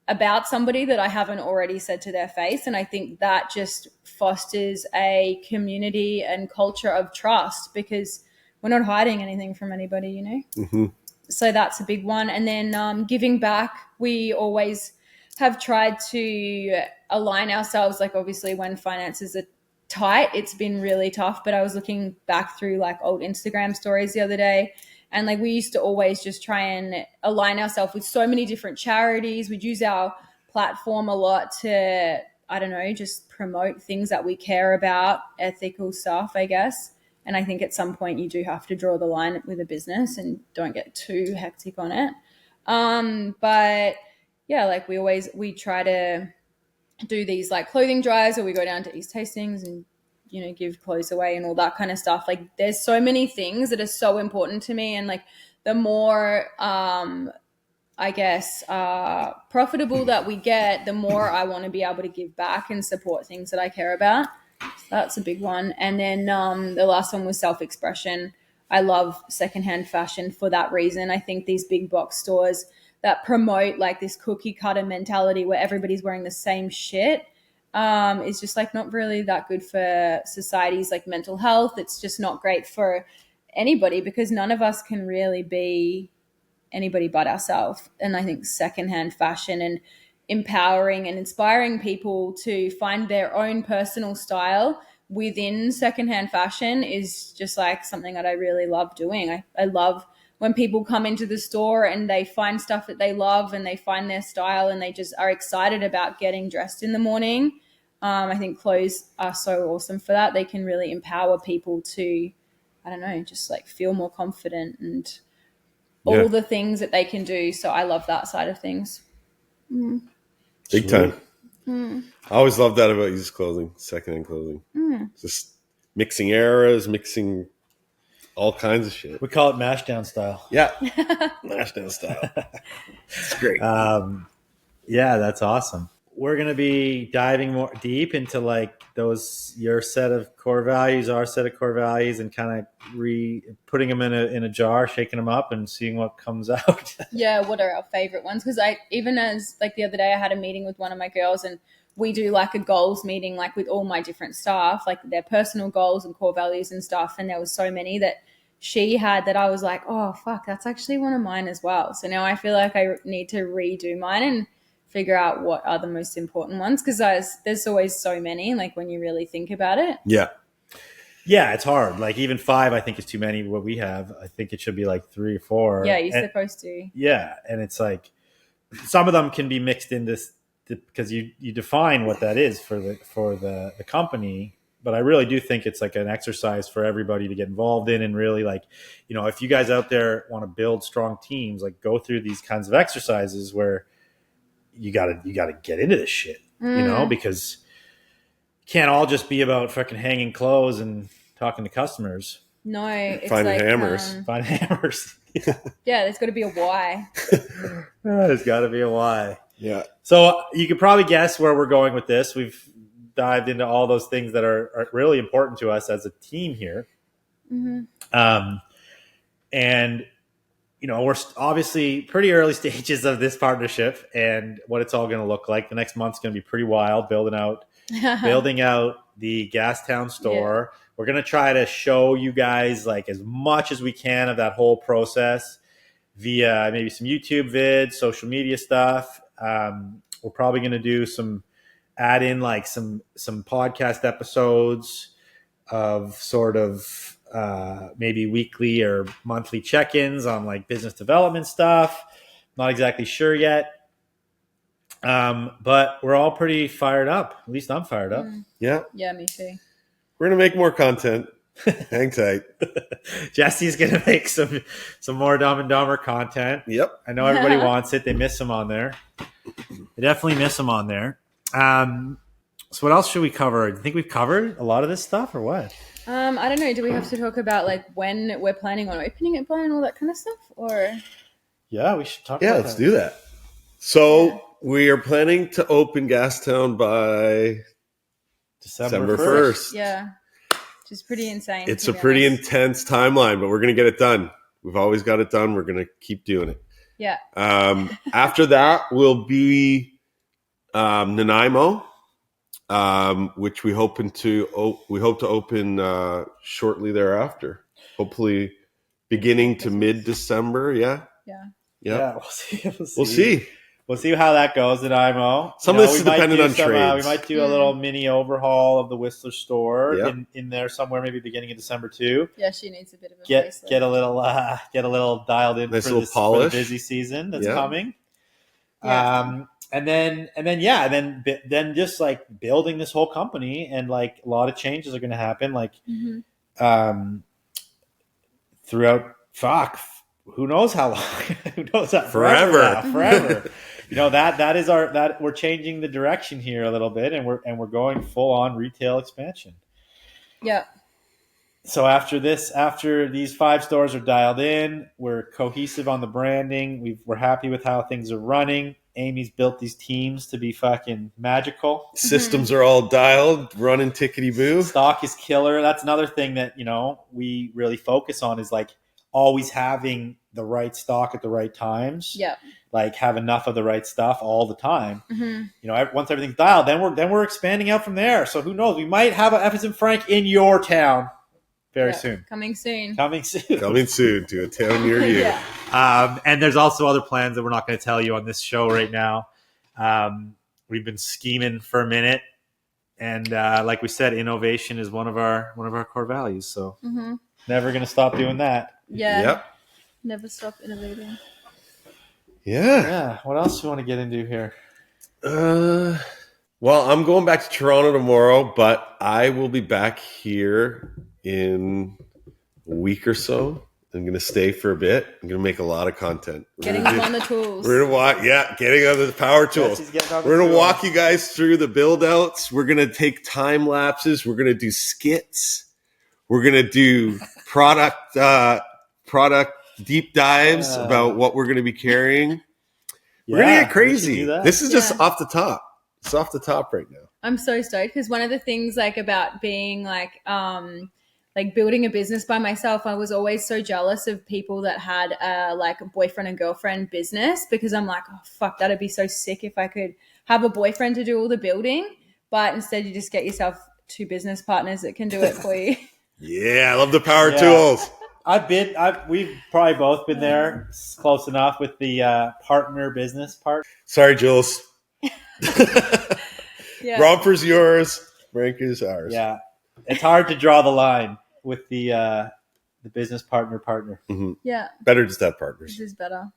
about somebody that I haven't already said to their face. And I think that just fosters a community and culture of trust because we're not hiding anything from anybody, you know? Mm-hmm. So that's a big one. And then giving back, we always have tried to align ourselves. Like obviously when finances are tight, it's been really tough, but I was looking back through like old Instagram stories the other day. And like we used to always just try and align ourselves with so many different charities. We'd use our platform a lot to, I don't know, just promote things that we care about, ethical stuff, I guess. And I think at some point you do have to draw the line with a business and don't get too hectic on it. But yeah, like we try to do these like clothing drives, or we go down to East Hastings and, you know, give clothes away and all that kind of stuff. Like there's so many things that are so important to me. And like the more, I guess, profitable that we get, the more I want to be able to give back and support things that I care about. So that's a big one. And then the last one was self-expression. I love secondhand fashion for that reason. I think these big box stores that promote like this cookie cutter mentality where everybody's wearing the same shit is just like not really that good for society's like mental health. It's just not great for anybody because none of us can really be anybody but ourselves. And I think secondhand fashion and empowering and inspiring people to find their own personal style within secondhand fashion is just like something that I really love doing. I love when people come into the store and they find stuff that they love and they find their style and they just are excited about getting dressed in the morning. I think clothes are so awesome for that. They can really empower people to, I don't know, just like feel more confident and all the things that they can do. So I love that side of things. Big time. I always love that about used clothing, secondhand clothing. Just mixing eras, mixing all kinds of shit. We call it mash down style. Yeah. Mash down style. It's great. Yeah, that's awesome. We're going to be diving more deep into like your set of core values, our set of core values, and kind of putting them in a jar, shaking them up and seeing what comes out. Yeah. What are our favorite ones? Because even as like the other day I had a meeting with one of my girls and we do like a goals meeting, like with all my different staff, like their personal goals and core values and stuff. And there was so many that she had that I was like, oh fuck, that's actually one of mine as well. So now I feel like I need to redo mine and figure out what are the most important ones because there's always so many, like when you really think about it. Yeah, it's hard. Like even 5 I think is too many. What we have, I think it should be like 3 or 4. Yeah, you're supposed to. Yeah, and it's like some of them can be mixed in this because you define what that is for the company. But I really do think it's like an exercise for everybody to get involved in and really like, you know, if you guys out there want to build strong teams, like go through these kinds of exercises where you gotta get into this shit, you know, because it can't all just be about fucking hanging clothes and talking to customers. No, it's find like hammers. Find hammers. Yeah, there's got to be a why. There's got to be a why. Yeah. So you could probably guess where we're going with this. We've dived into all those things that are really important to us as a team here. And you know, we're obviously pretty early stages of this partnership and what it's all going to look like. The next month's going to be pretty wild, building out the Gastown store. Yeah. We're going to try to show you guys like as much as we can of that whole process via maybe some YouTube vids, social media stuff. We're probably going to add in like some podcast episodes of sort of maybe weekly or monthly check-ins on like business development stuff. Not exactly sure yet. But we're all pretty fired up. At least I'm fired up. Yeah. Yeah, me too. We're going to make more content. Hang tight. Jesse's gonna make some more Dumb and Dumber content. Yep. I know everybody wants it. They miss him on there. They definitely miss him on there. So what else should we cover? Do you think we've covered a lot of this stuff or what? I don't know. Do we have to talk about like when we're planning on opening it by and all that kind of stuff? Or Yeah, we should talk Yeah, about let's that. do that. So we are planning to open Gastown by December 1st. yeah, which is pretty insane. It's to a be pretty honest. intense timeline, but we're going to get it done. We've always got it done. We're going to keep doing it. Yeah. After that will be Nanaimo, which we hope to open shortly thereafter. Hopefully, beginning to mid-December. Yeah. Yeah. Yeah. We'll see. We'll see. We'll see how that goes at IMO. Some of this is dependent on trades. We might do a little mini overhaul of the Whistler store Yep. in there somewhere, maybe beginning of December too. Yeah, she needs a bit of a Get facelift. a little dialed in Nice for little this polish. for the busy season that's Yeah. coming. Yeah. And then just like building this whole company, and like a lot of changes are going to happen. Like throughout, who knows how long? Who knows that forever. That is that we're changing the direction here a little bit, and we're going full on retail expansion. Yeah. So after these 5 stores are dialed in, we're cohesive on the branding. We're happy with how things are running. Amy's built these teams to be fucking magical. Systems are all dialed, running tickety boo. Stock is killer. That's another thing that we really focus on, is like always having the right stock at the right times. Yeah. Like have enough of the right stuff all the time. Once everything's dialed, then we're expanding out from there. So who knows? We might have a F as in Frank in your town very soon. Coming soon. Coming soon to a town near you. Yeah. And there's also other plans that we're not going to tell you on this show right now. We've been scheming for a minute, and like we said, innovation is one of our core values. So never going to stop doing that. Yeah. Yep. Never stop innovating. Yeah. What else do you want to get into here? Well, I'm going back to Toronto tomorrow, but I will be back here in a week or so. I'm going to stay for a bit. I'm going to make a lot of content. Getting them on the tools. We're going to getting on the power tools. We're going to walk you guys through the build outs. We're going to take time lapses. We're going to do skits. We're going to do product deep dives about what we're going to be carrying. We're going to get crazy. This is just off the top. It's off the top right now. I'm so stoked because one of the things like about being like building a business by myself, I was always so jealous of people that had like a boyfriend and girlfriend business, because I'm like, oh fuck, that'd be so sick if I could have a boyfriend to do all the building, but instead you just get yourself 2 business partners that can do it for you. Yeah, I love the power tools. We've probably both been there. It's close enough with the partner business part. Sorry, Jules. Yeah. Romper's yours. Frank is ours. Yeah, it's hard to draw the line with the business partner. Mm-hmm. Yeah. Better just have partners. This is better.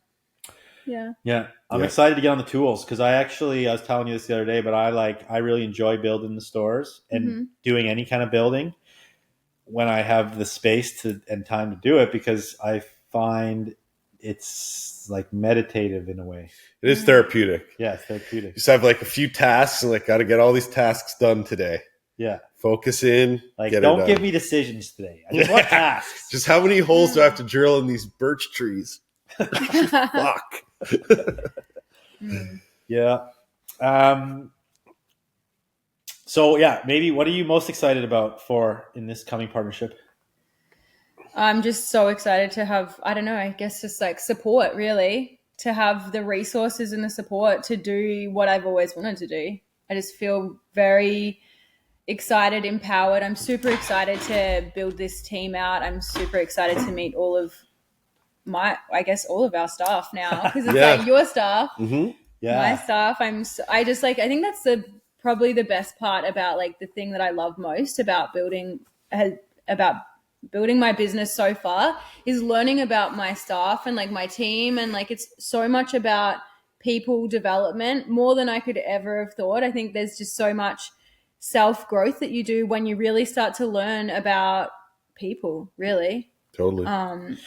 Yeah. Yeah, I'm excited to get on the tools because I was telling you this the other day, but I really enjoy building the stores and doing any kind of building when I have the space and time to do it, because I find it's like meditative in a way. It is therapeutic. Yeah, it's therapeutic. Just have like a few tasks and like got to get all these tasks done today. Yeah. Focus in. Like, don't give me decisions today. I just want tasks. Just how many holes do I have to drill in these birch trees? Fuck. Yeah. So yeah, maybe what are you most excited about in this coming partnership? I'm just so excited to have, I don't know, I guess just like support, really, to have the resources and the support to do what I've always wanted to do. I just feel very excited, empowered. I'm super excited to build this team out. I'm super excited to meet all of all of our staff now, because it's like your staff, my staff. I think that's probably the best part about like the thing that I love most about building my business so far is learning about my staff and like my team, and like it's so much about people development more than I could ever have thought. I think there's just so much self-growth that you do when you really start to learn about people, really. Totally.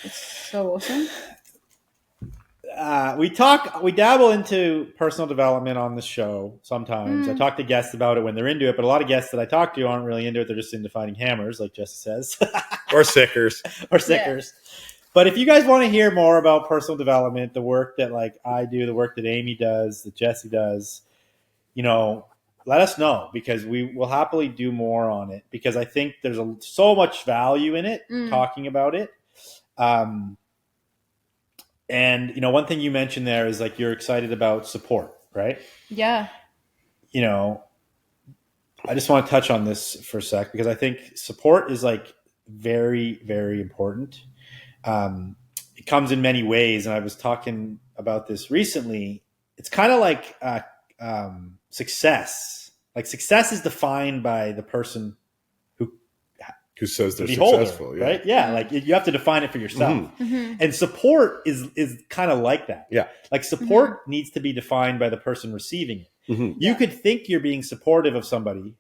It's so awesome. We dabble into personal development on the show sometimes. I talk to guests about it when they're into it, but a lot of guests that I talk to aren't really into it. They're just into finding hammers, like Jesse says. Or sickers. Or sickers. Yeah. But if you guys want to hear more about personal development, the work that like I do, the work that Amy does, that Jesse does, let us know, because we will happily do more on it, because I think there's so much value in it, talking about it. And, one thing you mentioned there is like you're excited about support, right? Yeah. I just want to touch on this for a sec, because I think support is like very, very important. It comes in many ways. And I was talking about this recently. It's kind of like success. Like success is defined by the person who says they're successful, right? Yeah, like you have to define it for yourself. And support is kind of like that. Yeah, like support needs to be defined by the person receiving it. You could think you're being supportive of somebody,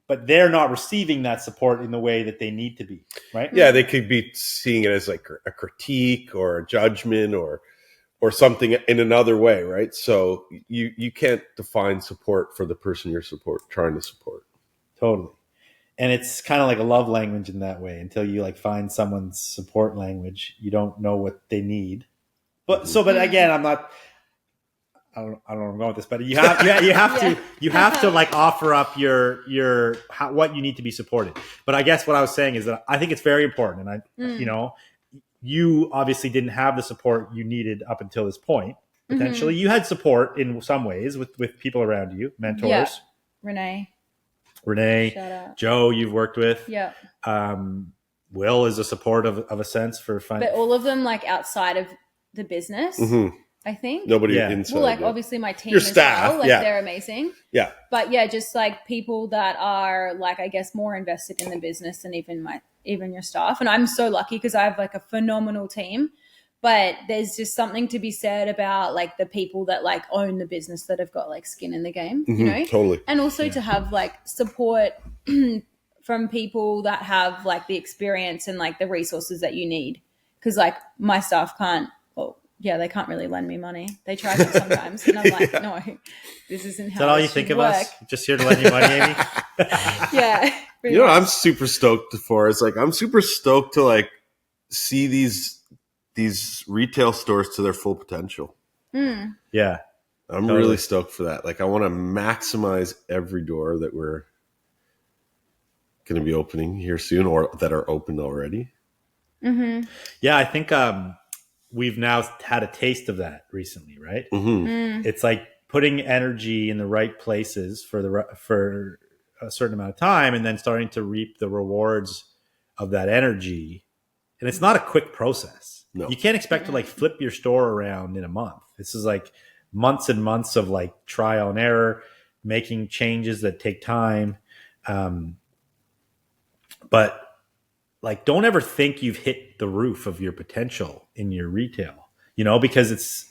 but they're not receiving that support in the way that they need to be, right? Yeah, they could be seeing it as like a critique or a judgment or something in another way, right? So you can't define support for the person you're trying to support. Totally. And it's kind of like a love language in that way. Until you like find someone's support language, you don't know what they need. But again, I don't know where I'm going with this, but you have to like offer up what you need to be supported. But I guess what I was saying is that I think it's very important. And you obviously didn't have the support you needed up until this point. Potentially you had support in some ways with people around you, mentors. Yeah. Renee, Joe, you've worked with. Yeah. Will is a support of a sense for fun. But all of them like outside of the business, I think. Nobody inside. Well, like obviously my team, your staff, well, like they're amazing. Yeah. But yeah, just like people that are like, I guess, more invested in the business than even your staff. And I'm so lucky because I have like a phenomenal team. But there's just something to be said about like the people that like own the business, that have got like skin in the game, Totally. And also to have like support from people that have like the experience and like the resources that you need. Because like my staff they can't really lend me money. They try to sometimes. And I'm like, no, this isn't how Is that all you think of us? Just here to lend you money, Amy? Yeah. You know what I'm super stoked for is like, I'm super stoked to like see these retail stores to their full potential. Yeah. I'm really stoked for that. Like I want to maximize every door that we're going to be opening here soon or that are open already. Yeah, I think we've now had a taste of that recently, right? It's like putting energy in the right places for a certain amount of time and then starting to reap the rewards of that energy. And it's not a quick process. No. You can't expect to like flip your store around in a month. This is like months and months of like trial and error, making changes that take time. But like, don't ever think you've hit the roof of your potential in your retail, because it's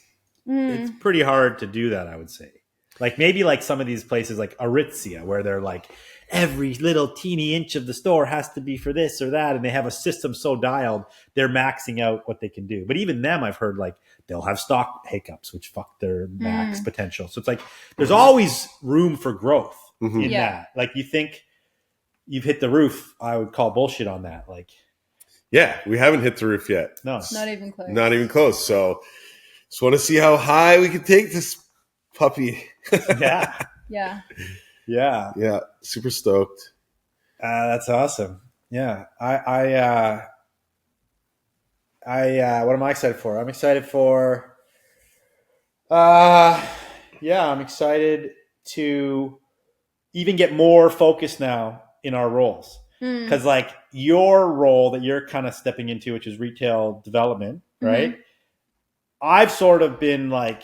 pretty hard to do that, I would say. Like maybe like some of these places like Aritzia, where they're like, every little teeny inch of the store has to be for this or that. And they have a system so dialed, they're maxing out what they can do. But even them, I've heard like they'll have stock hiccups, which fuck their max potential. So it's like, there's always room for growth in that. Like you think you've hit the roof, I would call bullshit on that. Like, yeah, we haven't hit the roof yet. No, not even close. Not even close. So just want to see how high we can take this puppy. Yeah. Yeah. Super stoked. That's awesome. Yeah. I what am I excited for? I'm excited for, I'm excited to even get more focused now in our roles. Cause like your role that you're kind of stepping into, which is retail development, right? I've sort of been like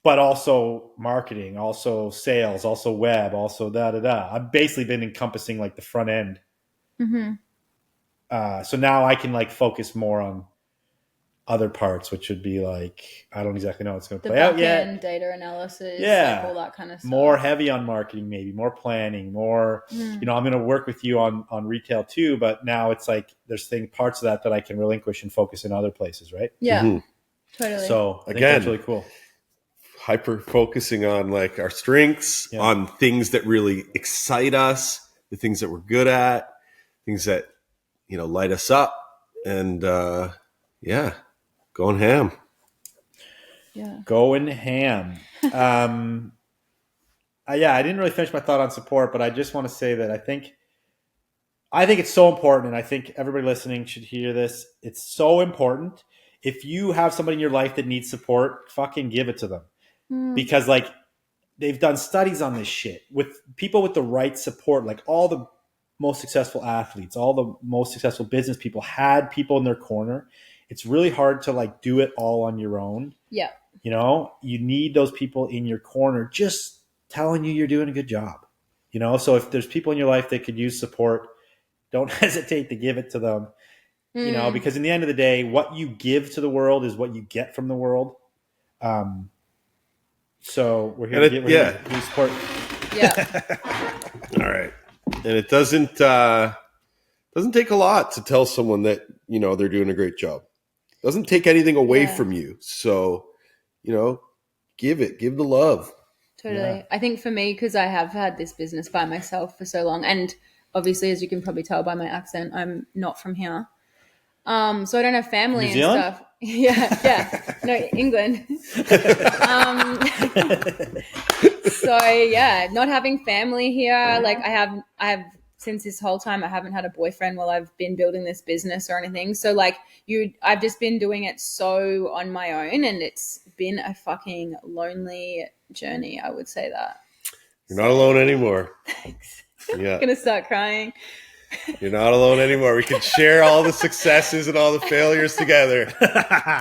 but also marketing, also sales, also web, also I've basically been encompassing like the front end. So now I can like focus more other parts, which would be like, I don't exactly know how it's going to The play out back yet. end data analysis, Yeah. like all that kind of stuff. More heavy on marketing, maybe more planning, more, I'm going to work with you on retail too, but now it's like there's parts of that I can relinquish and focus in other places, right? Yeah, totally. So I think Again, that's really cool. Hyper focusing on like our strengths, on things that really excite us, the things that we're good at, things that, light us up, and going ham. Yeah. Going ham. I didn't really finish my thought on support, but I just want to say that I think it's so important, and I think everybody listening should hear this. It's so important. If you have somebody in your life that needs support, fucking give it to them. Because like they've done studies on this shit with people with the right support, like all the most successful athletes, all the most successful business people had people in their corner. It's really hard to like do it all on your own. Yeah. You need those people in your corner just telling you you're doing a good job. So if there's people in your life that could use support, don't hesitate to give it to them. Because in the end of the day, what you give to the world is what you get from the world. So we're here to give support. Yeah. All right. And it doesn't take a lot to tell someone that, they're doing a great job. It doesn't take anything away from you. So, give the love. Totally. Yeah. I think for me, because I have had this business by myself for so long, and obviously, as you can probably tell by my accent, I'm not from here. So I don't have family New and Zealand? stuff. Yeah. No, England. So not having family here. Like I have since this whole time, I haven't had a boyfriend while I've been building this business or anything. So like I've just been doing it so on my own, and it's been a fucking lonely journey. I would say that. You're not alone anymore. Thanks. Yeah. I'm gonna start crying. You're not alone anymore. We can share all the successes and all the failures together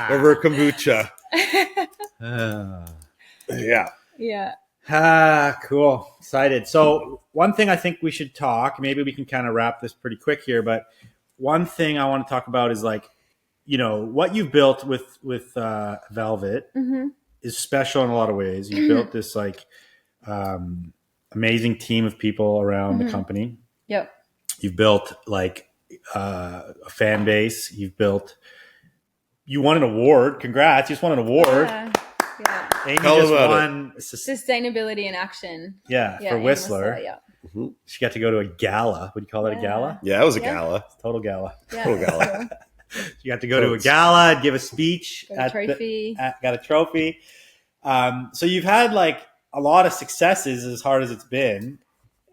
over kombucha. Yeah. Yeah. Cool. Excited. So one thing I think we should talk, maybe we can kind of wrap this pretty quick here, but one thing I want to talk about is like, what you've built with Velvet is special in a lot of ways. You built this like amazing team of people around the company. Yep. You've built like a fan base. You won an award. Congrats. You just won an award. Yeah. Amy Tell just about won Sustainability in action. for Whistler. Yeah. Mm-hmm. She got to go to a gala. Would you call that a gala? Yeah, it was a gala. Total gala. Yeah. Total gala. She got to go to a gala and give a speech. Got a trophy. Got a trophy. So you've had like a lot of successes as hard as it's been.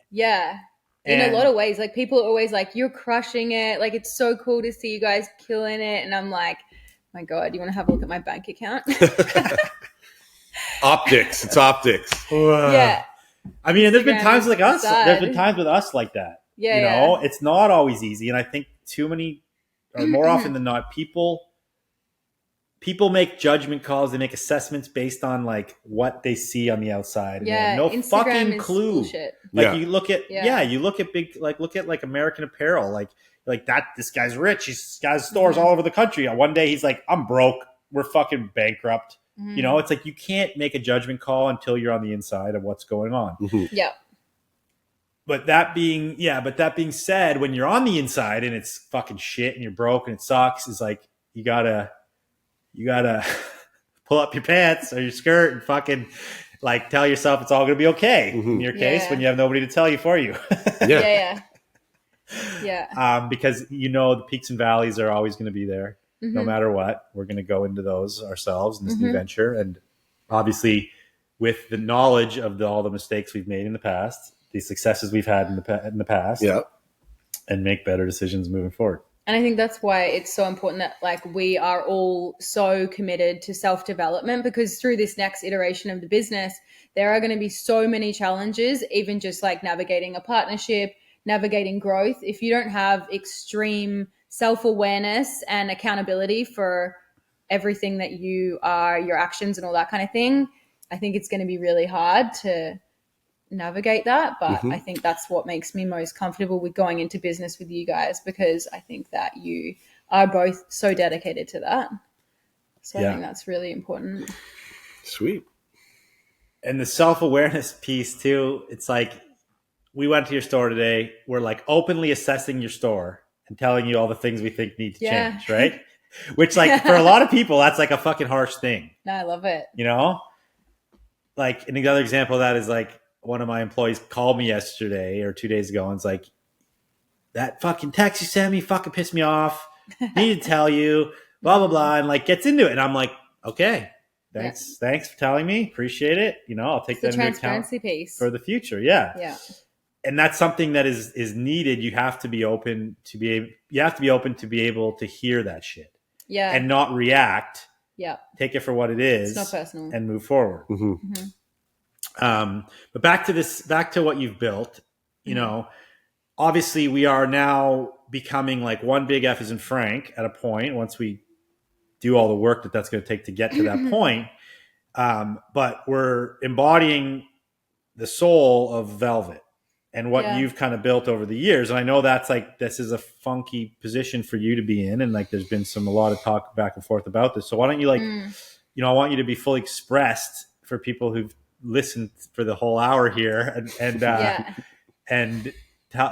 Yeah. In a lot of ways. Like people are always like, you're crushing it. Like it's so cool to see you guys killing it. And I'm like, my God, you want to have a look at my bank account? Optics. It's optics. Yeah. I mean, there's been times like us. sad. There's been times with us like that. Yeah. It's not always easy. And I think too many, or more often than not, people make judgment calls. They make assessments based on like what they see on the outside. And they have no Instagram fucking is clue. bullshit. Like you look at, you look at big, like look at like American Apparel, like that. This guy's rich. He's got stores all over the country. One day he's like, I'm broke. We're fucking bankrupt. It's like you can't make a judgment call until you're on the inside of what's going on. Yeah. But that being said, when you're on the inside and it's fucking shit and you're broke and it sucks, is like you gotta pull up your pants or your skirt and fucking like tell yourself it's all gonna be okay. In your case, when you have nobody to tell you for you. Yeah. Because the peaks and valleys are always going to be there. No matter what. We're going to go into those ourselves in this new venture. And obviously with the knowledge of all the mistakes we've made in the past, the successes we've had in the past, and make better decisions moving forward. And I think that's why it's so important that like we are all so committed to self-development, because through this next iteration of the business, there are going to be so many challenges, even just like navigating a partnership, navigating growth. If you don't have extreme self-awareness and accountability for everything that you are, your actions and all that kind of thing, I think it's going to be really hard to navigate that. But I think that's what makes me most comfortable with going into business with you guys, because I think that you are both so dedicated to that. So I think that's really important. Sweet. And the self-awareness piece too, it's like, we went to your store today. We're like openly assessing your store and telling you all the things we think need to change, right? Which, like, for a lot of people, that's like a fucking harsh thing. No, I love it. You know? Like, another example of that is like one of my employees called me yesterday or 2 days ago and it's like, that fucking text you sent me fucking pissed me off. Need to tell you, blah, blah, blah. And like gets into it. And I'm like, okay, thanks for telling me. Appreciate it. You know, I'll take that into account piece for the future. Yeah. Yeah. And that's something that is needed. You have to be open to be able to hear that shit. Yeah. And not react. Yeah. Take it for what it is. It's not personal. And move forward. But back to what you've built, you know, obviously we are now becoming like one big F as in Frank at a point once we do all the work that's going to take to get to that point. But we're embodying the soul of Velvet and what you've kind of built over the years. And I know that's like, this is a funky position for you to be in. And like, there's been a lot of talk back and forth about this. So why don't you you know, I want you to be fully expressed for people who've listened for the whole hour here and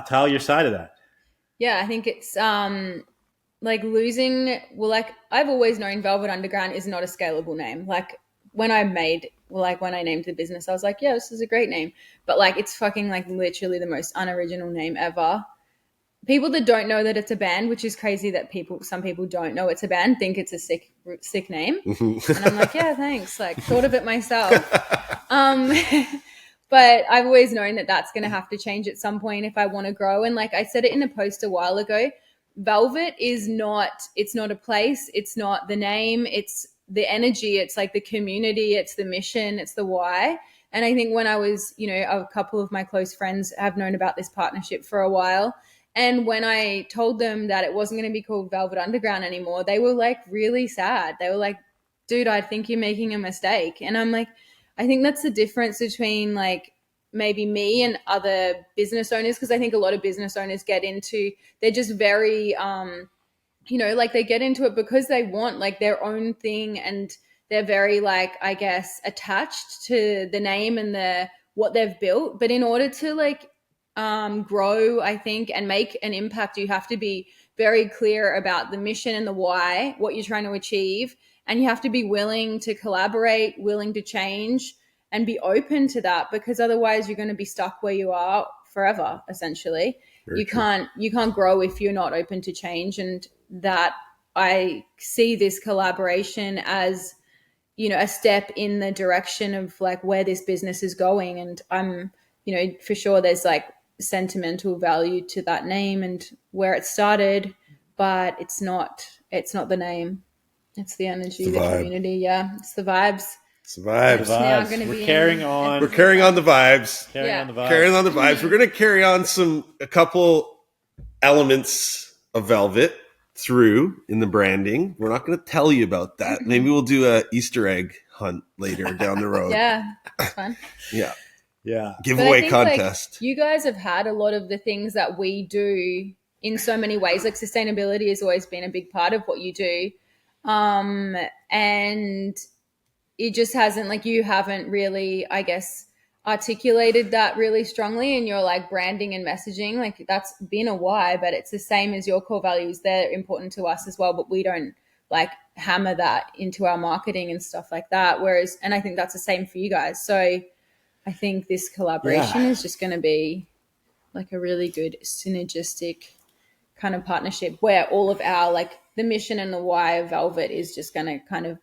tell your side of that. Yeah. I think it's, like losing, I've always known Velvet Underground is not a scalable name. Like when I named the business, I was like, yeah, this is a great name. But like, it's fucking like literally the most unoriginal name ever. People that don't know that it's a band, which is crazy that some people don't know it's a band, think it's a sick name. And I'm like, yeah, thanks. Like thought of it myself. But I've always known that that's going to have to change at some point if I want to grow. And like I said it in a post a while ago, Velvet it's not a place. It's not the name. It's the energy. It's like the community. It's the mission. It's the why. And I think when I was, you know, a couple of my close friends have known about this partnership for a while. And when I told them that it wasn't going to be called Velvet Underground anymore, they were like really sad. They were like, dude, I think you're making a mistake. And I'm like, I think that's the difference between like maybe me and other business owners, because I think a lot of business owners they're just very, you know, like they get into it because they want like their own thing and they're very like, I guess, attached to the name and what they've built. But in order to like grow, I think, and make an impact, you have to be very clear about the mission and the why, what you're trying to achieve. And you have to be willing to collaborate, willing to change, and be open to that, because otherwise you're going to be stuck where you are forever, essentially. You can't grow if you're not open to change. And that I see this collaboration as, you know, a step in the direction of like where this business is going. And I'm, you know, for sure there's like sentimental value to that name and where it started, but it's not the name. It's the energy, the community. Yeah, it's the vibes. It's the vibes. Now gonna We're be carrying on. We're carrying on the vibes. Carrying on the vibes. Carrying on the vibes. We're going to carry on a couple elements of Velvet through in the branding. We're not going to tell you about that. Maybe we'll do a Easter egg hunt later down the road. Yeah, that's fun. Yeah. But Giveaway I think, contest. like, you guys have had a lot of the things that we do in so many ways. Like sustainability has always been a big part of what you do. And it just hasn't, like, you haven't really, I guess, articulated that really strongly in your like branding and messaging. Like that's been a why, but it's the same as your core values. They're important to us as well, but we don't like hammer that into our marketing and stuff like that. Whereas, and I think that's the same for you guys. So I think this collaboration is just going to be like a really good synergistic kind of partnership where all of our, like the mission and the why of Velvet is just going to kind of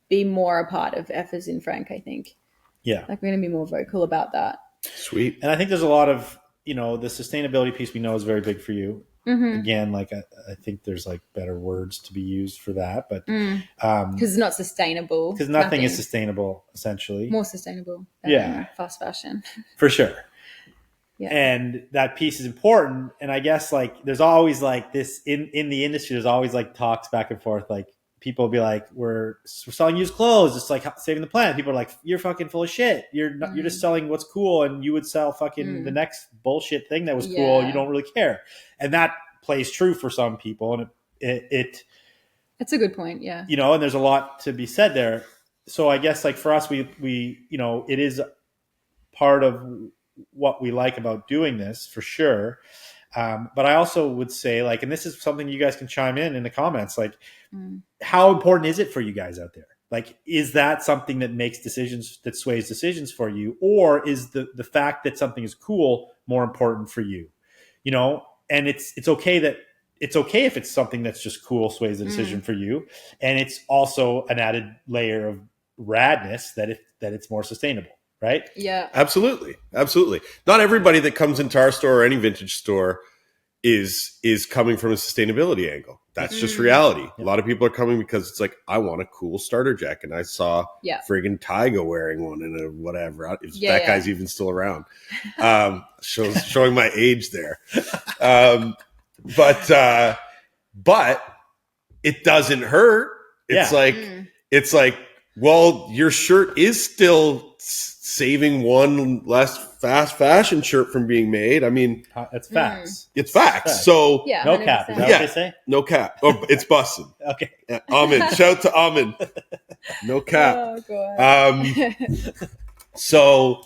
be more a part of F as in Frank, I think. Yeah. Like we're going to be more vocal about that. Sweet. And I think there's a lot of, you know, the sustainability piece we know is very big for you. Again, like I think there's like better words to be used for that, but because it's not sustainable. Because nothing is sustainable, essentially. More sustainable than fast fashion. For sure. Yeah. And that piece is important. And I guess like there's always like this in the industry, there's always like talks back and forth, like people will be like, we're selling used clothes. It's like saving the planet. People are like, you're fucking full of shit. You're not, you're just selling what's cool. And you would sell fucking the next bullshit thing that was cool. You don't really care. And that plays true for some people. And it That's a good point. Yeah. And there's a lot to be said there. So I guess like for us, we it is part of what we like about doing this for sure. But I also would say like, and this is something you guys can chime in the comments, like how important is it for you guys out there? Like, is that something that makes decisions, that sways decisions for you? Or is the fact that something is cool more important for you? And it's okay if it's something that's just cool, sways the decision for you. And it's also an added layer of radness that it's more sustainable, right? Yeah. Absolutely. Not everybody that comes into our store or any vintage store is coming from a sustainability angle. That's just reality. A lot of people are coming because it's like, I want a cool starter jacket. And I saw friggin' Tyga wearing one in a whatever. That guy's even still around. Showing my age there. But it doesn't hurt. It's like, well, your shirt is still saving one less fast fashion shirt from being made. I mean, it's facts. It's facts. So no cap. Is that what they say? No cap. Oh, it's busted. Okay. Amin. Shout out to Amin. No cap. Oh god. So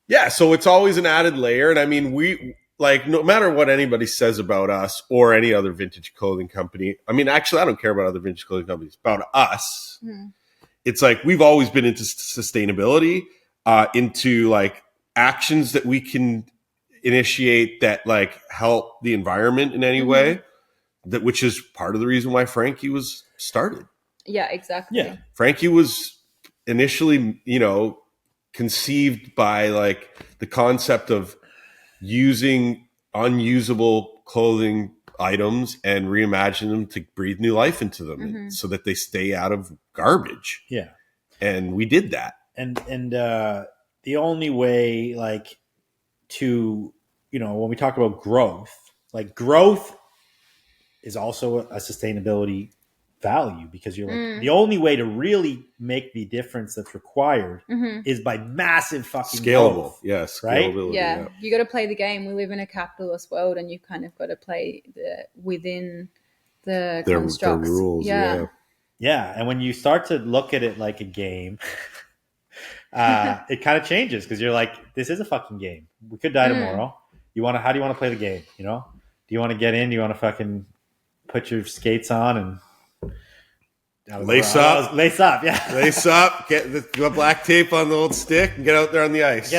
it's always an added layer. And I mean, we like, no matter what anybody says about us or any other vintage clothing company. I mean, actually, I don't care about other vintage clothing companies. About us, it's like we've always been into sustainability, into like actions that we can initiate that like help the environment in any way, which is part of the reason why Frankie was started. Yeah, exactly. Yeah. Frankie was initially, conceived by like the concept of using unusable clothing items and reimagine them to breathe new life into them so that they stay out of garbage. Yeah. And we did that. And the only way like to, when we talk about growth, like growth is also a sustainability value, because you're like the only way to really make the difference that's required is by massive fucking scalable growth, right? Yeah, you got to play the game. We live in a capitalist world, and you kind of got to play within the constructs. The rules. Yeah, and when you start to look at it like a game, it kind of changes, because you're like, this is a fucking game. We could die tomorrow. How do you want to play the game? Do you want to get in? Do you want to fucking put your skates on and lace up, yeah. Lace up, get the black tape on the old stick and get out there on the ice.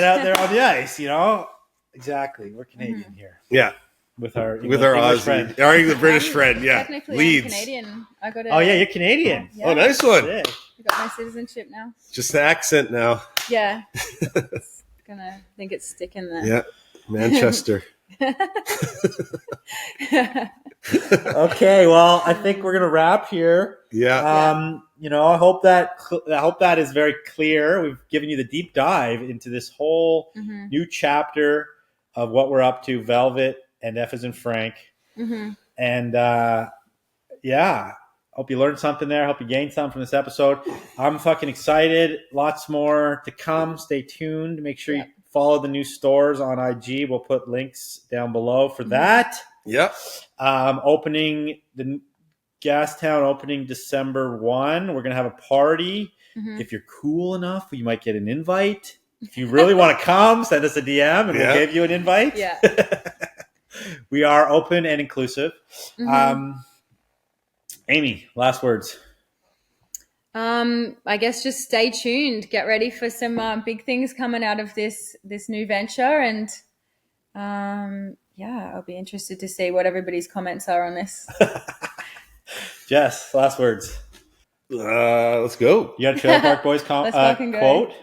Exactly. We're Canadian here. Yeah. With our Aussie friend. Our British friend, yeah. Technically, Leeds. I'm Canadian. Oh yeah, you're Canadian. Yeah. Oh, nice one. Sick. I got my citizenship now. Just the accent now. Yeah. It's gonna think it's sticking there. Yeah. Manchester. Okay, well, I think we're gonna wrap here. Yeah. I hope that is very clear. We've given you the deep dive into this whole new chapter of what we're up to, Velvet and F as in Frank. And hope you learned something there. Hope you gained something from this episode. I'm fucking excited. Lots more to come. Stay tuned. Make sure you follow the new stores on IG. We'll put links down below for that. Yep. Opening the Gastown opening December 1. We're going to have a party. If you're cool enough, you might get an invite. If you really want to come, send us a DM and we'll give you an invite. Yeah. We are open and inclusive. Amy, last words. I guess just stay tuned. Get ready for some big things coming out of this new venture, and I'll be interested to see what everybody's comments are on this. Jess, last words. Let's go. You got a Trailer Park Boys quote?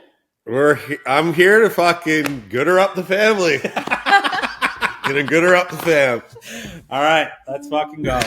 I'm here to fucking gooder up the family. Gonna gooder up the fam. All right, let's fucking go.